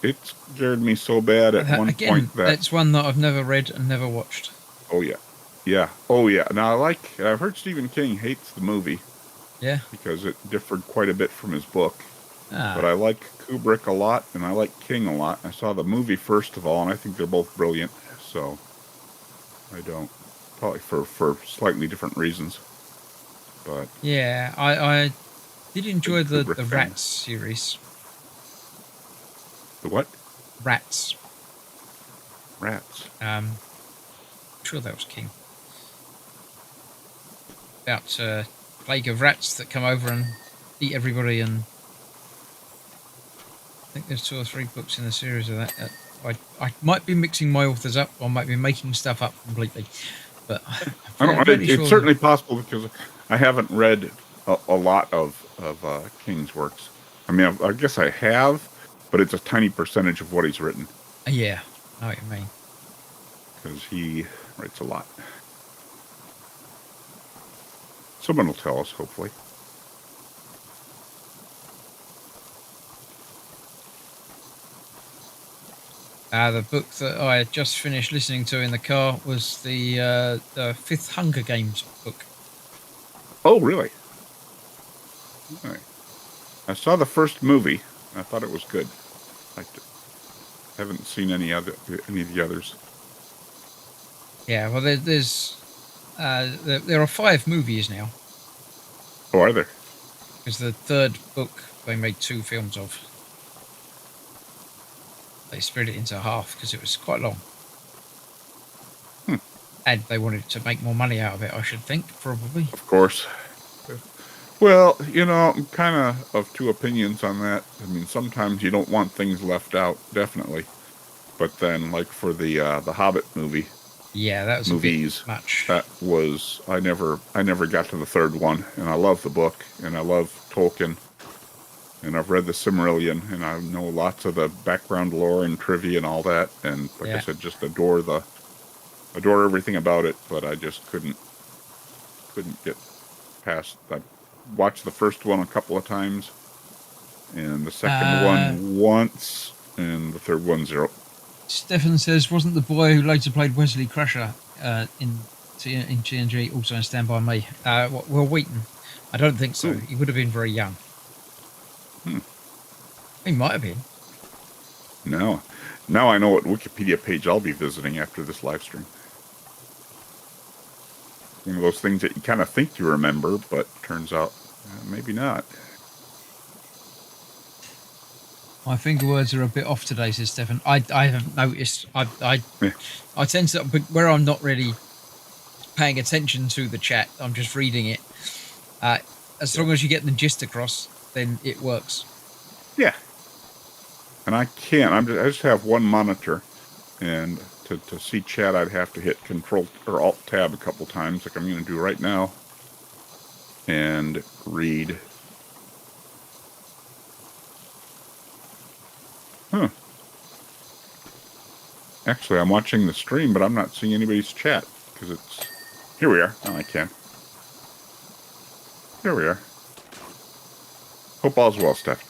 It scared me so bad at one Again, point that, that's one that I've never read and never watched. oh yeah, yeah, oh yeah. Now I've heard Stephen King hates the movie Yeah. because it differed quite a bit from his book. But Ah. I like Kubrick a lot, and I like King a lot. I saw the movie first of all, and I think they're both brilliant. So I don't, probably for slightly different reasons. But Yeah. I did enjoy big the Kubrick fan. Rats series. The what? Rats. Rats. I'm sure that was King. About plague of rats that come over and eat everybody, and I think there's 2 or 3 books in the series of that. I might be mixing my authors up, or might be making stuff up completely, but I don't. I'm fairly It's sure certainly possible because I haven't read a lot of King's works. I mean, I guess I have, but it's a tiny percentage of what he's written yeah, I know what you mean. because he writes a lot. Someone will tell us, hopefully. The book that I had just finished listening to in the car was the 5th Hunger Games book. Oh, really? All right. I saw the first movie. I thought it was good. Liked it. Haven't seen any of the others. Yeah, well, there are 5 movies now, Oh, are there? because the third book they made 2 films of. They split it into half because it was quite long. Hmm. And they wanted to make more money out of it, I should think, probably. Of course. Well, I'm kind of two opinions on that. I mean, sometimes you don't want things left out, definitely. But then, like for the Hobbit Yeah, that was movies, a bit much. that was I never got to the third one, and I love the book, and I love Tolkien, and I've read the Silmarillion, and I know lots of the background lore and trivia and all that, and like I Yeah. said, just adore everything about it. But I just couldn't get past. I watched the first one a couple of times, and the second one once, and the third one 0. Stefan says, wasn't the boy who later played Wesley Crusher in TNG also in Stand By Me? Will Wheaton? I don't think so. Ooh. He would have been very young. He might have been. Now I know what Wikipedia page I'll be visiting after this live stream. One of those things that you kind of think you remember, but turns out maybe not. My finger words are a bit off today, says Stefan. I haven't noticed. I tend to, but where I'm not really paying attention to the chat, I'm just reading it. As long as you get the gist across, then it works. Yeah. And I can't. I just have one monitor, and to see chat, I'd have to hit Control or Alt Tab a couple times, like I'm going to do right now, and read. Huh. Actually, I'm watching the stream, but I'm not seeing anybody's chat because it's. Here we are. Oh, I can. Here we are. Hope all's well, Steph.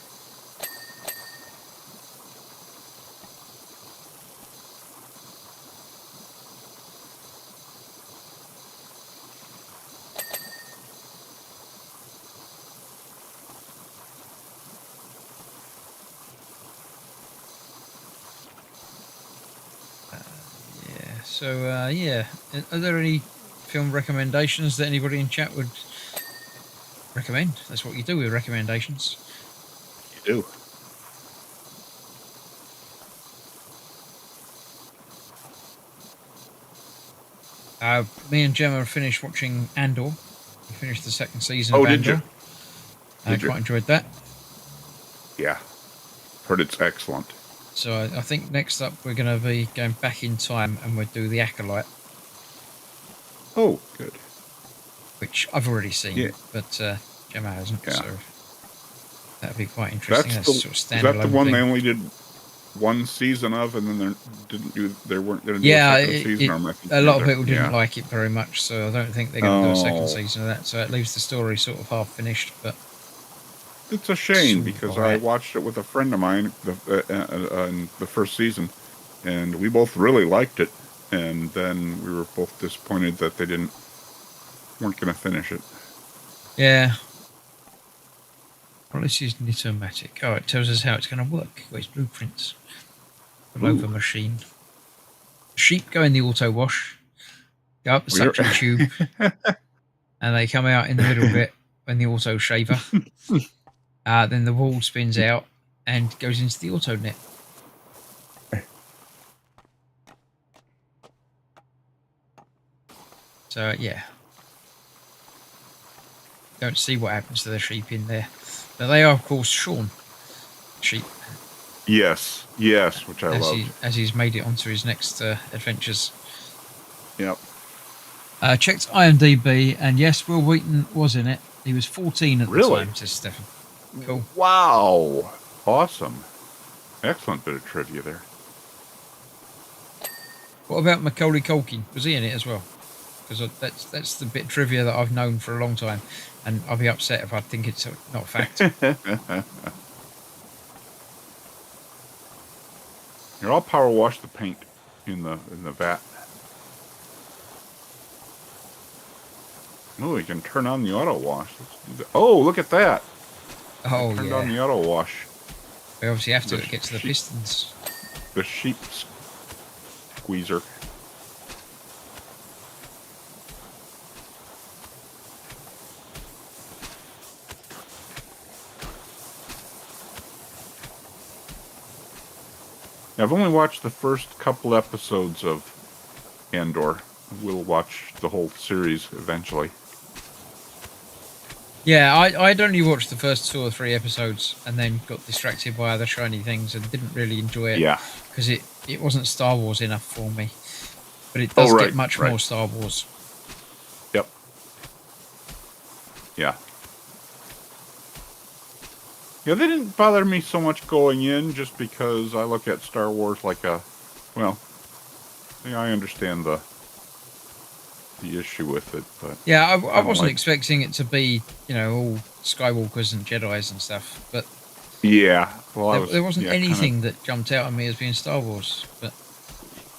So, yeah. Are there any film recommendations that anybody in chat would recommend? That's what you do with recommendations. You do. Me and Gemma finished watching Andor. We finished the second season Oh, of did Andor. you? I quite enjoyed that. Yeah. Heard it's excellent. So I think next up we're going to be going back in time and we'll do The Acolyte. Oh, good. Which I've already seen, Yeah. but Gemma hasn't. Yeah. So that'd be quite interesting. That's sort of is that the standalone one thing. they only did one season of, and then they weren't going to do Yeah, a second season? a lot of people didn't like it very much, so I don't think they're going to do a second season of that. So it leaves the story sort of half finished. But it's a shame Sort of because alright. I watched it with a friend of mine in the first season, and we both really liked it. And then we were both disappointed that they weren't going to finish it. yeah. Well, this is Nitomatic. Oh, it tells us how it's going to work. Got its blueprints. All over machine. Sheep go in the auto wash, go up the suction tube, and they come out in the middle of it in the auto shaver. Then the wool spins out and goes into the auto net. So yeah, don't see what happens to the sheep in there. But they are, of course, Sean sheep. Yes, which I love. As he's made it onto his next adventures. Yep. Checked IMDb, and yes, Will Wheaton was in it. He was 14 at the time, says Stefan. Cool. Wow. Awesome. Excellent bit of trivia there. What about Macaulay Culkin? Was he in it as well? Because that's the bit of trivia that I've known for a long time, and I'll be upset if I think it's not fact. Here, I'll power wash the paint in the vat. Oh, you can turn on the auto wash. Let's do that. Oh, look at that! Oh, Turned on yeah. the auto wash. We obviously have to The get to the sheep. pistons. The sheep squeezer. I've only watched the first couple episodes of Andor. We'll watch the whole series eventually. Yeah, I'd only watched the first 2 or 3 episodes and then got distracted by other shiny things and didn't really enjoy it. Yeah. Because it wasn't Star Wars enough for me. But it Oh, does right, get much right. more Star Wars. Yep. Yeah. Yeah, they didn't bother me so much going in just because I look at Star Wars like a, well, yeah, I understand the issue with it, but Yeah, I don't wasn't like- expecting it to be, all Skywalkers and Jedis and stuff. But yeah, well, there wasn't yeah, anything that jumped out at me as being Star Wars. But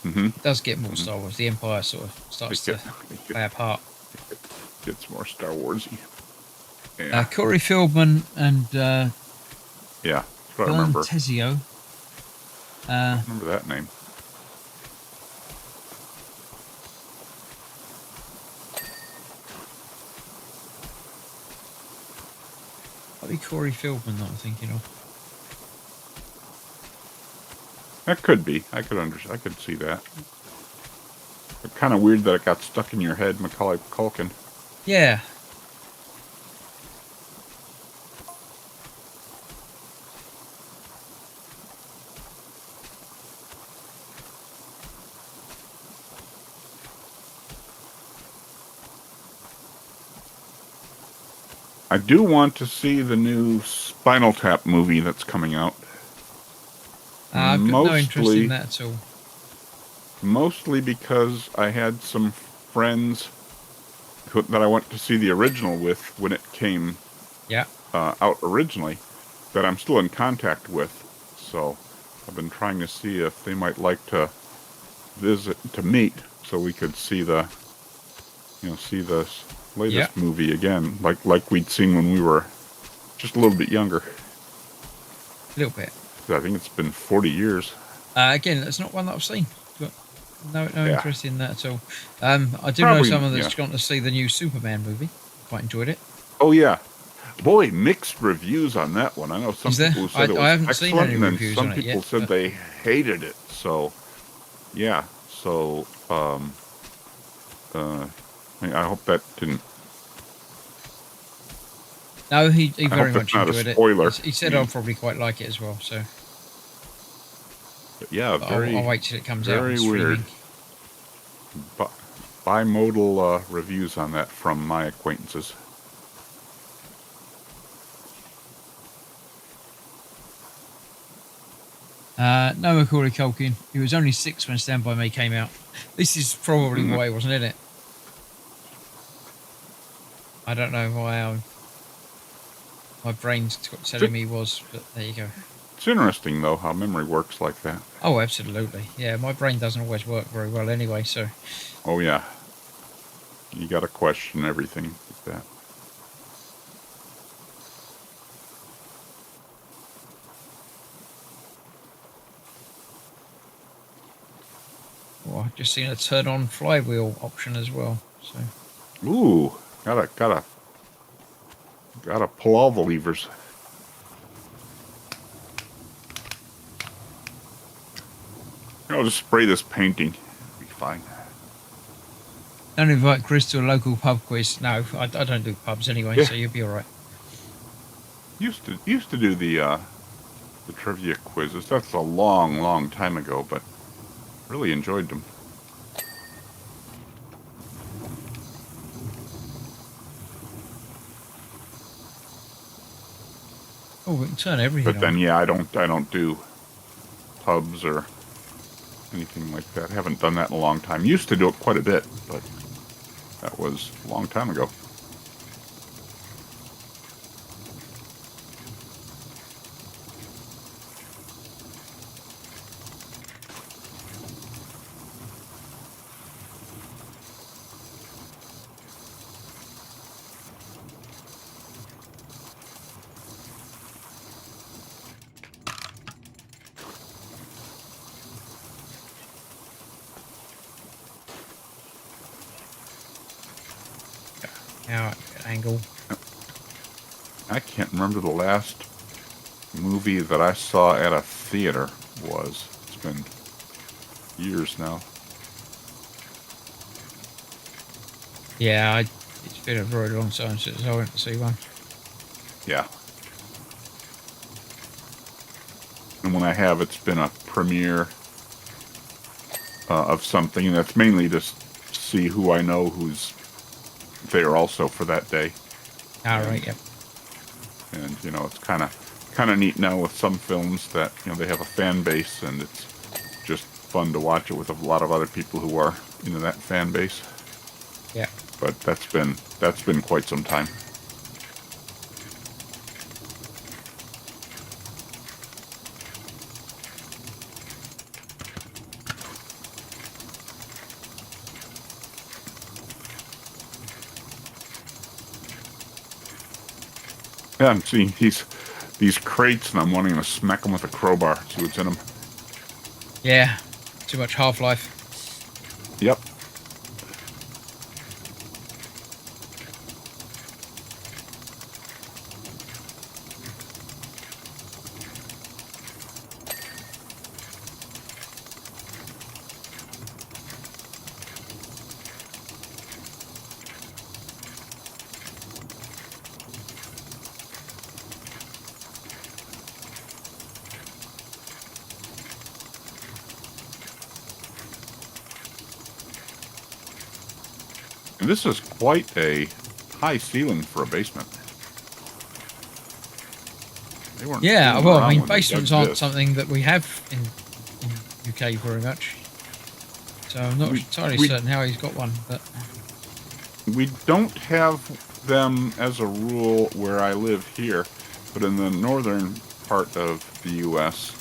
Mm-hmm. it does get more Star Wars. The Empire sort of starts to play a part. Gets more Star Warsy. Yeah, Corey Feldman and yeah, that's what I Vern remember. Tezio. Remember that name. Might be Corey Feldman that I'm thinking of. That could be. I could see that. But kind of weird that it got stuck in your head, Macaulay Culkin. Yeah. I do want to see the new Spinal Tap movie that's coming out. I've got no interest in that at all. Mostly because I had some friends that I went to see the original with when it came Yeah. out originally that I'm still in contact with. So I've been trying to see if they might like to meet so we could see the latest movie again, like we'd seen when we were just a little bit younger. A little bit. I think it's been 40 years. Again, that's not one that I've seen. Got no Yeah. interest in that at all. I do Probably, know someone that's gone to see the new Superman movie. Quite enjoyed it. Oh yeah, boy, mixed reviews on that one. I know some Is there? people who said it was I haven't seen excellent, any and then reviews some on it people yet, said but- they hated it. So, yeah. So, I hope that didn't. No, he I very hope much that's not a enjoyed it. spoiler. He said I'll probably quite like it as well. So But yeah, but very I'll wait till it comes out. very on streaming. weird. Bimodal reviews on that from my acquaintances. No Macaulay Culkin. He was only 6 when Stand By Me came out. This is probably why he wasn't in it. I don't know why my brain's telling me he was, but there you go. It's interesting though how memory works like that. Oh, absolutely. Yeah, my brain doesn't always work very well anyway, so... Oh yeah, you got to question everything with that. Well, I've just seen a turn-on flywheel option as well, so... Ooh, gotta pull all the levers. I'll just spray this painting. It'll be fine. Don't invite Chris to a local pub quiz. No, I don't do pubs anyway, Yeah. so you'll be all right. Used to do the trivia quizzes. That's a long time ago, but really enjoyed them. Oh, we can turn everything But then, on. yeah, I don't do pubs or anything like that. Haven't done that in a long time. Used to do it quite a bit, but that was a long time ago. Now angle. I can't remember the last movie that I saw at a theater was. It's been years now. Yeah, it's been a very long time since I went to see one. Yeah. And when I have, it's been a premiere of something, and that's mainly to see who I know who's there also for that day. All right, yep. And it's kind of neat now with some films that they have a fan base, and it's just fun to watch it with a lot of other people who are into that fan base. Yeah. But that's been quite some time. Yeah, I'm seeing these crates, and I'm wanting to smack them with a crowbar, see what's in them. Yeah, too much Half-Life. Yep. And this is quite a high ceiling for a basement. They weren't Yeah, fooling well, around I mean, when they basements dug aren't this. something that we have in UK very much. So I'm not entirely certain how he's got one, but We don't have them as a rule where I live here, but in the northern part of the U.S.,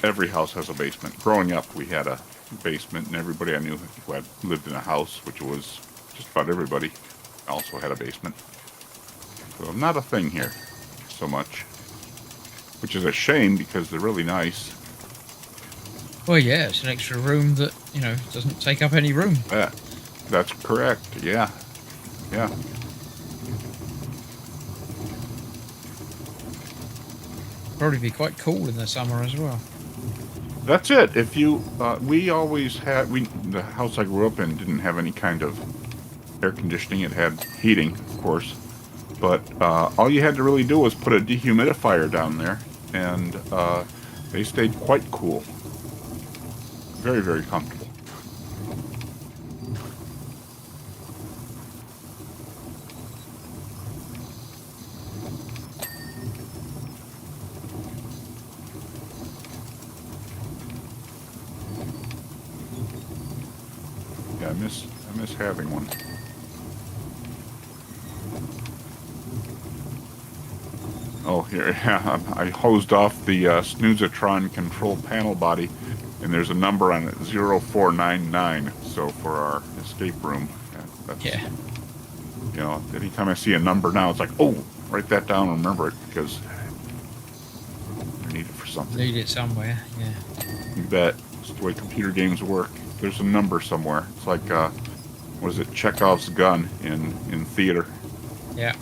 every house has a basement. Growing up, we had a basement, and everybody I knew who had lived in a house, which was just about everybody, also had a basement. So not a thing here so much, which is a shame because they're really nice. well, yeah, it's an extra room that doesn't take up any room. Yeah, that's correct. Yeah. Probably be quite cool in the summer as well. That's it. If you, we always had, the house I grew up in didn't have any kind of air conditioning. It had heating, of course, but all you had to really do was put a dehumidifier down there, and they stayed quite cool. Very, very comfortable. Yeah, I miss having one. Oh, here, yeah, I hosed off the Snoozatron control panel body, and there's a number on it, 0499. So for our escape room, that's, Yeah. Anytime I see a number now, it's like, oh, write that down and remember it, because I need it for something. Need it somewhere, yeah. You bet. It's the way computer games work. There's a number somewhere. It's like, what is it, Chekhov's gun in theater. Yeah.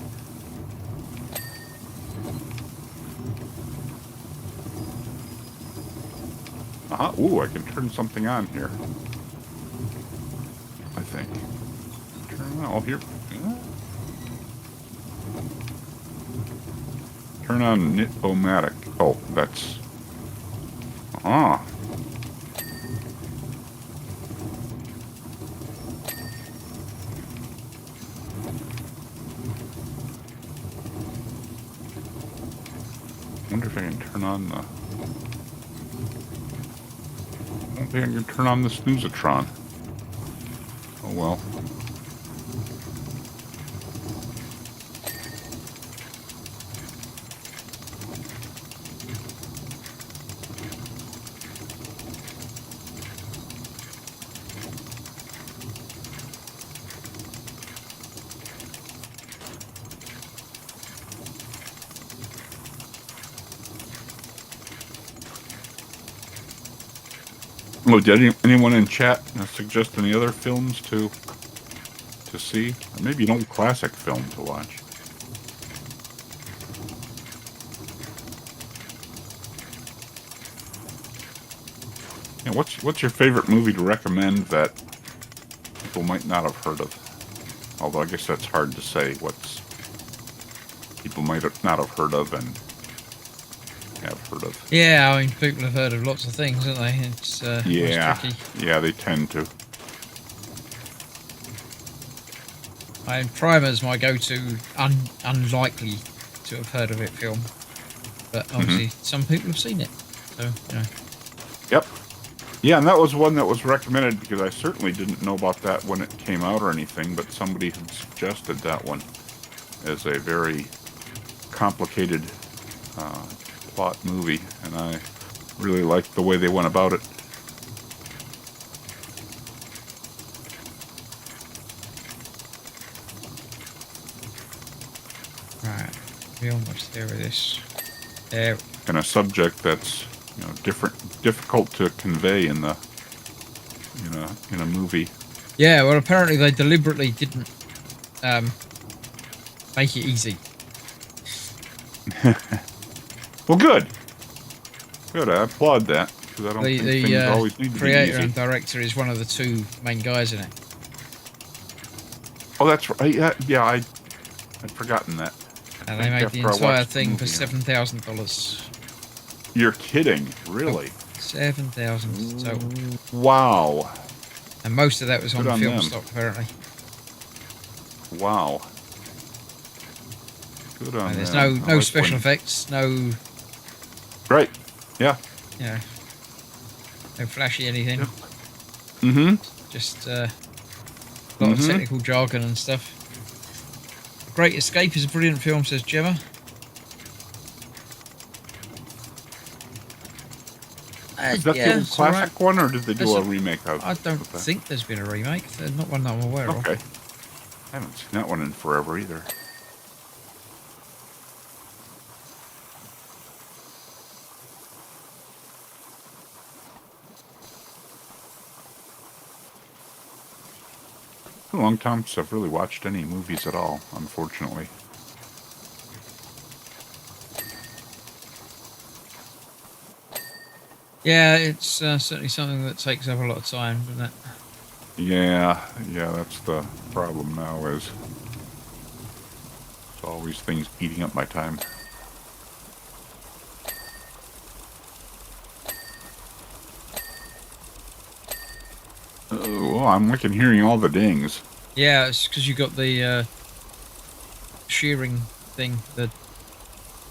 Uh-huh. Ooh, I can turn something on here. I think. Turn on. Oh, here. Yeah. Turn on Knit-O-Matic. Oh, that's... Ah. Wonder if I can turn on the... I don't think I can turn on the Snoozatron. Oh well. Oh, did anyone in chat suggest any other films to to see, or maybe an old classic film to watch. Yeah, what's your favorite movie to recommend that people might not have heard of? Although I guess that's hard to say. What's people might not have heard of and have heard of. Yeah, I mean, people have heard of lots of things, haven't they? It's always tricky. Yeah, they tend to. Primer's my go-to unlikely to have heard of it film, but obviously some people have seen it, so you know. Yep. Yeah, and that was one that was recommended because I certainly didn't know about that when it came out or anything, but somebody had suggested that one as a very complicated plot movie, and I really liked the way they went about it. Right, we're almost there with this. There. And a subject that's difficult to convey in the in a movie. Yeah, well, apparently they deliberately didn't make it easy. Well, good. I applaud that because I don't think things always need to be creator easy. and director is one of the two main guys in it. Oh, that's right. Yeah, I'd forgotten that. And they made the entire thing for $7,000. You're kidding, really? $7,000 total. Wow. And most of that was on Good on film them. stock, apparently. Wow. Good on And there's them. no special effects, no, Right. Yeah. you know, no flashy anything. Yep. Mm-hmm. Just a lot of technical jargon and stuff. Great Escape is a brilliant film, says Gemma. Is that the old classic one, or did they do a remake of it? I don't think there's been a remake. There's not one that I'm aware of. Okay. I haven't seen that one in forever either. It's been a long time since I've really watched any movies at all, unfortunately. Yeah, it's certainly something that takes up a lot of time, doesn't it? Yeah, that's the problem now is it's always things eating up my time. Oh, I'm looking hearing all the dings. Yeah, it's because you got the shearing thing that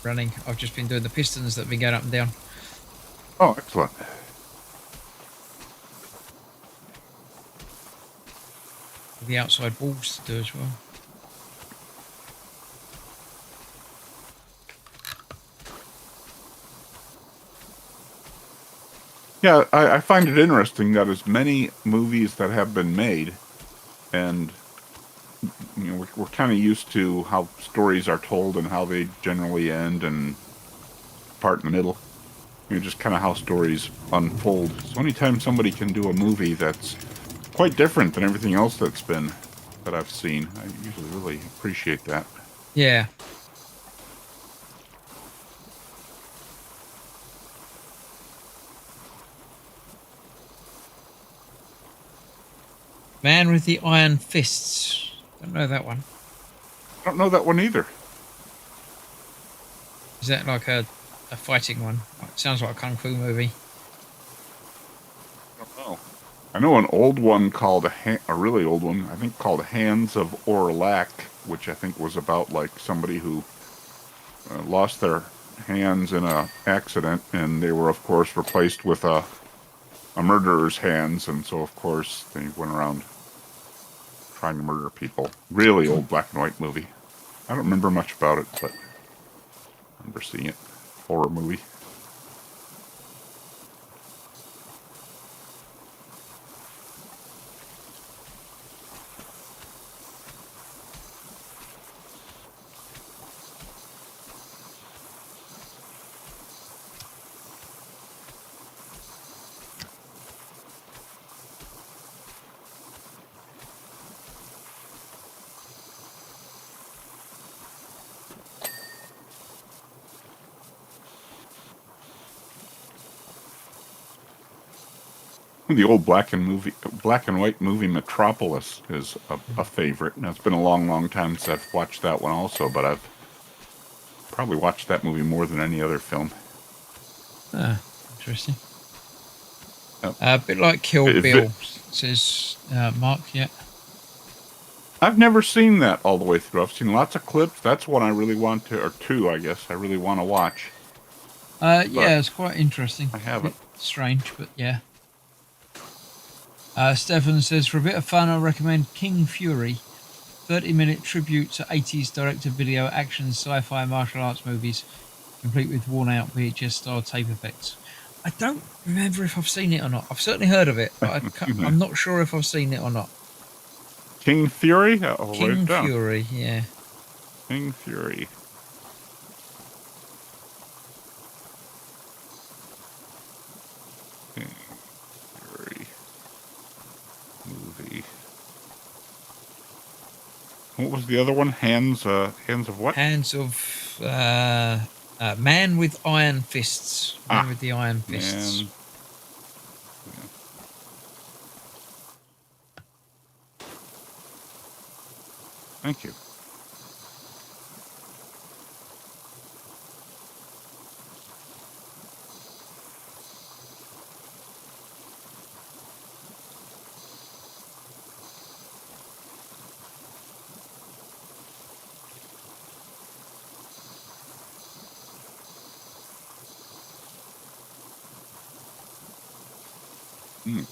running. I've just been doing the pistons that have been going up and down. Oh, excellent. The outside walls to do as well. Yeah, I find it interesting that as many movies that have been made, and we're kind of used to how stories are told and how they generally end and part in the middle. Just kind of how stories unfold. So anytime somebody can do a movie that's quite different than everything else that I've seen, I usually really appreciate that. Yeah. Man with the Iron Fists. Don't know that one. I don't know that one either. Is that like a fighting one? It sounds like a kung fu movie. I don't know. I know an old one called a really old one, I think called Hands of Orlac, which I think was about like somebody who lost their hands in a accident, and they were of course replaced with a murderer's hands, and so of course they went around trying to murder people. Really old black and white movie. I don't remember much about it, but I remember seeing it. Horror movie. The old black and white movie Metropolis is a favorite. Now, it's been a long, long time since I've watched that one also, but I've probably watched that movie more than any other film. Ah, interesting. Yep. A bit like Kill If Bill, it- says Mark. Yeah. I've never seen that all the way through. I've seen lots of clips. That's one I really want to, or two, I guess, I really want to watch. Yeah, it's quite interesting. I haven't. Bit strange, but yeah. Stefan says, for a bit of fun, I recommend King Fury, 30-minute tribute to 80s direct-to-video action sci-fi martial arts movies, complete with worn-out VHS-style tape effects. I don't remember if I've seen it or not. I've certainly heard of it, but I'm not sure if I've seen it or not. King Fury? I'll write King it down. Fury, yeah. King Fury. King Fury movie. What was the other one? Hands of what? Hands of Man with Iron Fists. Man with the Iron Fists. Man. Thank you.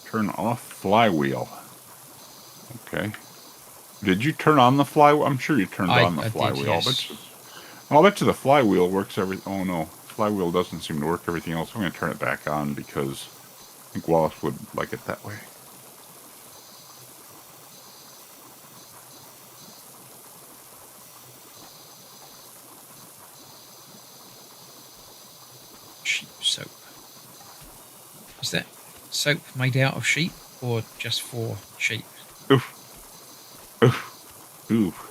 Turn off flywheel. Okay. Did you turn on the flywheel? I'm sure you turned on the flywheel. Did, yes. I'll bet you the flywheel works oh no, flywheel doesn't seem to work everything else. I'm going to turn it back on because I think Wallace would like it that way. Sheep soap. Is that soap made out of sheep or just for sheep? Oof. Oof. Oof.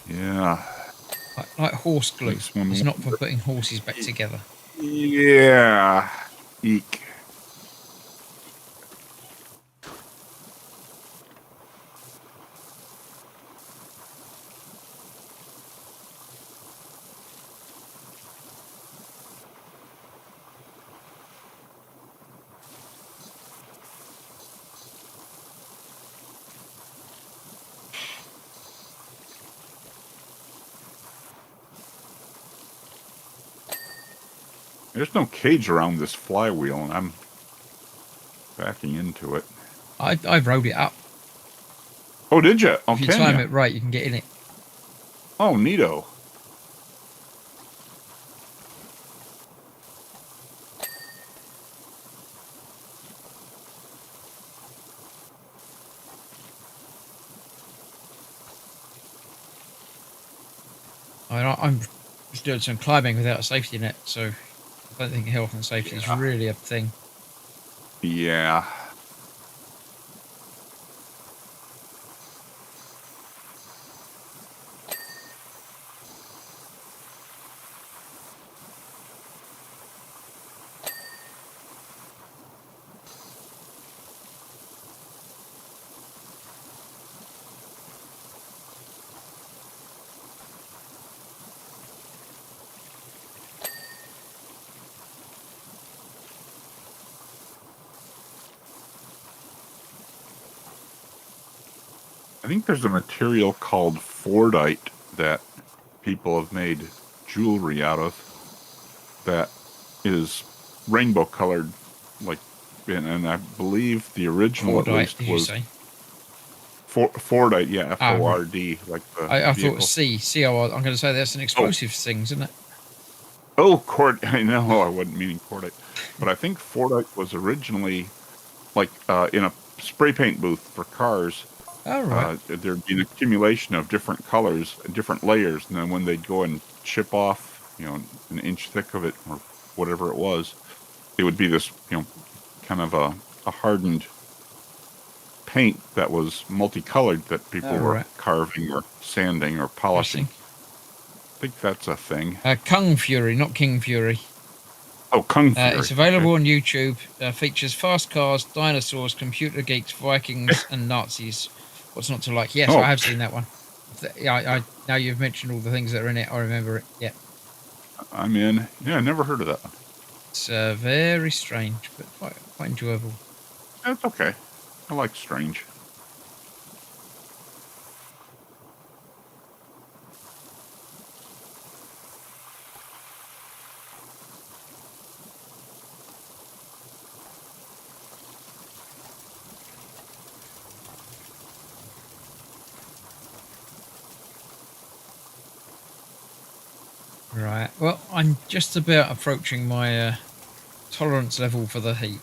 Yeah. Like horse glue. Makes one It's not for wonder. putting horses back together. Yeah. Eek. There's no cage around this flywheel, and I'm backing into it. I rode it up. Oh, did you? Oh, If you can time ya? it right, you can get in it. Oh, neato. I mean, I'm just doing some climbing without a safety net, so I don't think health and safety is really a thing. Yeah. I think there's a material called Fordite that people have made jewelry out of that is rainbow colored, like, and I believe the original at Fordite, least did you was say? Fordite, yeah, Ford, like the I thought it vehicle. was C-O-R. I'm going to say that's an explosive thing, isn't it? Oh, I know, I wasn't meaning cordite, but I think Fordite was originally like in a spray paint booth for cars. Oh, right. There'd be an accumulation of different colors, different layers, and then when they'd go and chip off, an inch thick of it or whatever it was, it would be this, kind of a hardened paint that was multicolored that people were carving or sanding or polishing. I think that's a thing. Kung Fury, not King Fury. Oh, Kung Fury. It's available on YouTube. Features fast cars, dinosaurs, computer geeks, Vikings, and Nazis. What's not to like? Yes, Oh. I have seen that one. Yeah, I now you've mentioned all the things that are in it. I remember it. Yeah, I'm in. Yeah, never heard of that one. it's very strange, but quite enjoyable. That's okay. I like strange. Right. Well, I'm just about approaching my tolerance level for the heat.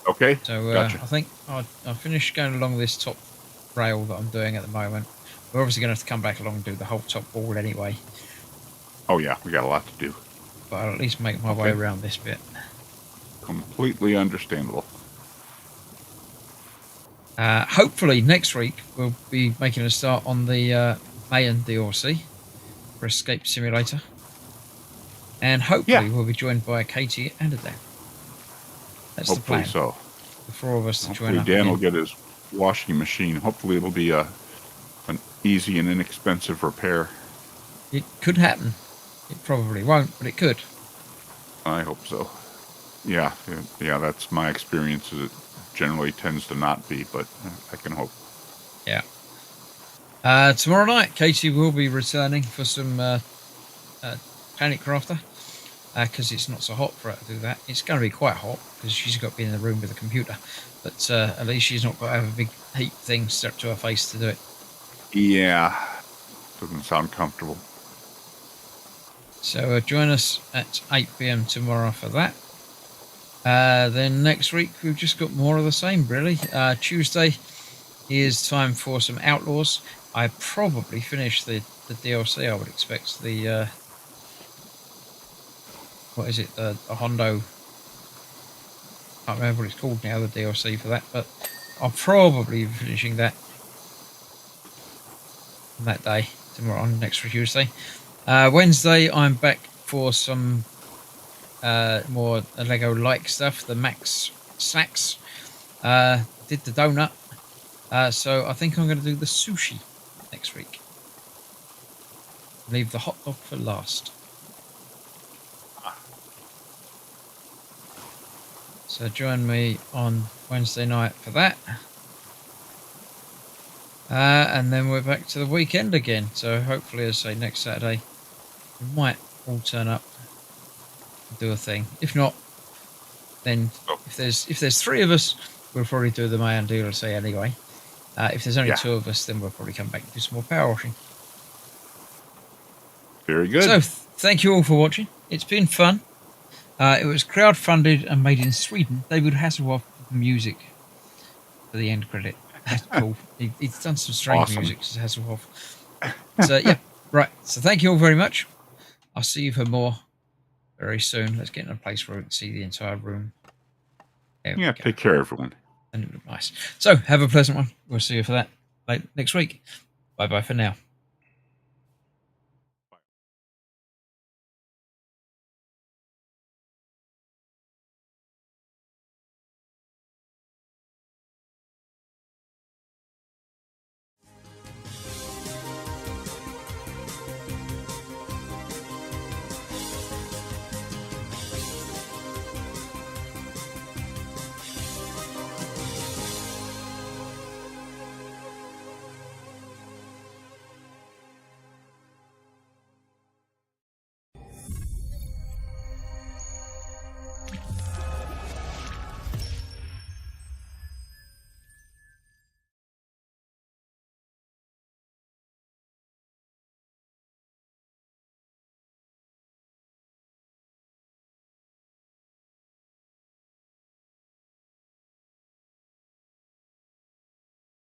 Okay. So Gotcha. I think I'll finish going along this top rail that I'm doing at the moment. We're obviously going to have to come back along and do the whole top wall anyway. Oh yeah, we got a lot to do. But I'll at least make my way around this bit. Completely understandable. Hopefully next week we'll be making a start on the Mayan DLC for Escape Simulator. And hopefully we'll be joined by Katie and Dan. That's the Hopefully plan. so. The four of us to Hopefully join up. Dan will get his washing machine. Hopefully it'll be an easy and inexpensive repair. It could happen. It probably won't, but it could. I hope so. Yeah, that's my experience. It generally tends to not be, but I can hope. Yeah. Tomorrow night, Katie will be returning for some Planet Crafter because it's not so hot for her to do that. It's going to be quite hot because she's got to be in the room with the computer, but at least she's not got to have a big heat thing strapped to her face to do it. Yeah, doesn't sound comfortable. So join us at 8 PM tomorrow for that. Then next week we've just got more of the same, really. Tuesday is time for some Outlaws. I probably finished the DLC. I would expect the what is it? The Hondo. I can't remember what it's called now. The DLC for that, but I'll probably be finishing that on that day tomorrow on next Tuesday. Wednesday I'm back for some more Lego like stuff. The Max snacks. Did the donut. So I think I'm going to do the sushi next week. Leave the hot dog for last. So join me on Wednesday night for that. And then we're back to the weekend again. So hopefully, as I say, next Saturday, we might all turn up and do a thing. If not, then if there's three of us, we'll probably do the Mayan DLC anyway. If there's only two of us, then we'll probably come back and do some more power washing. Very good. So thank you all for watching. It's been fun. It was crowdfunded and made in Sweden. David Hasselhoff did the music for the end credit. That's cool. He's done some strange music, Hasselhoff. So yeah, right. So thank you all very much. I'll see you for more very soon. Let's get in a place where we can see the entire room. Yeah, take care, everyone. And it looked nice. So have a pleasant one. We'll see you for that next week. Bye bye for now.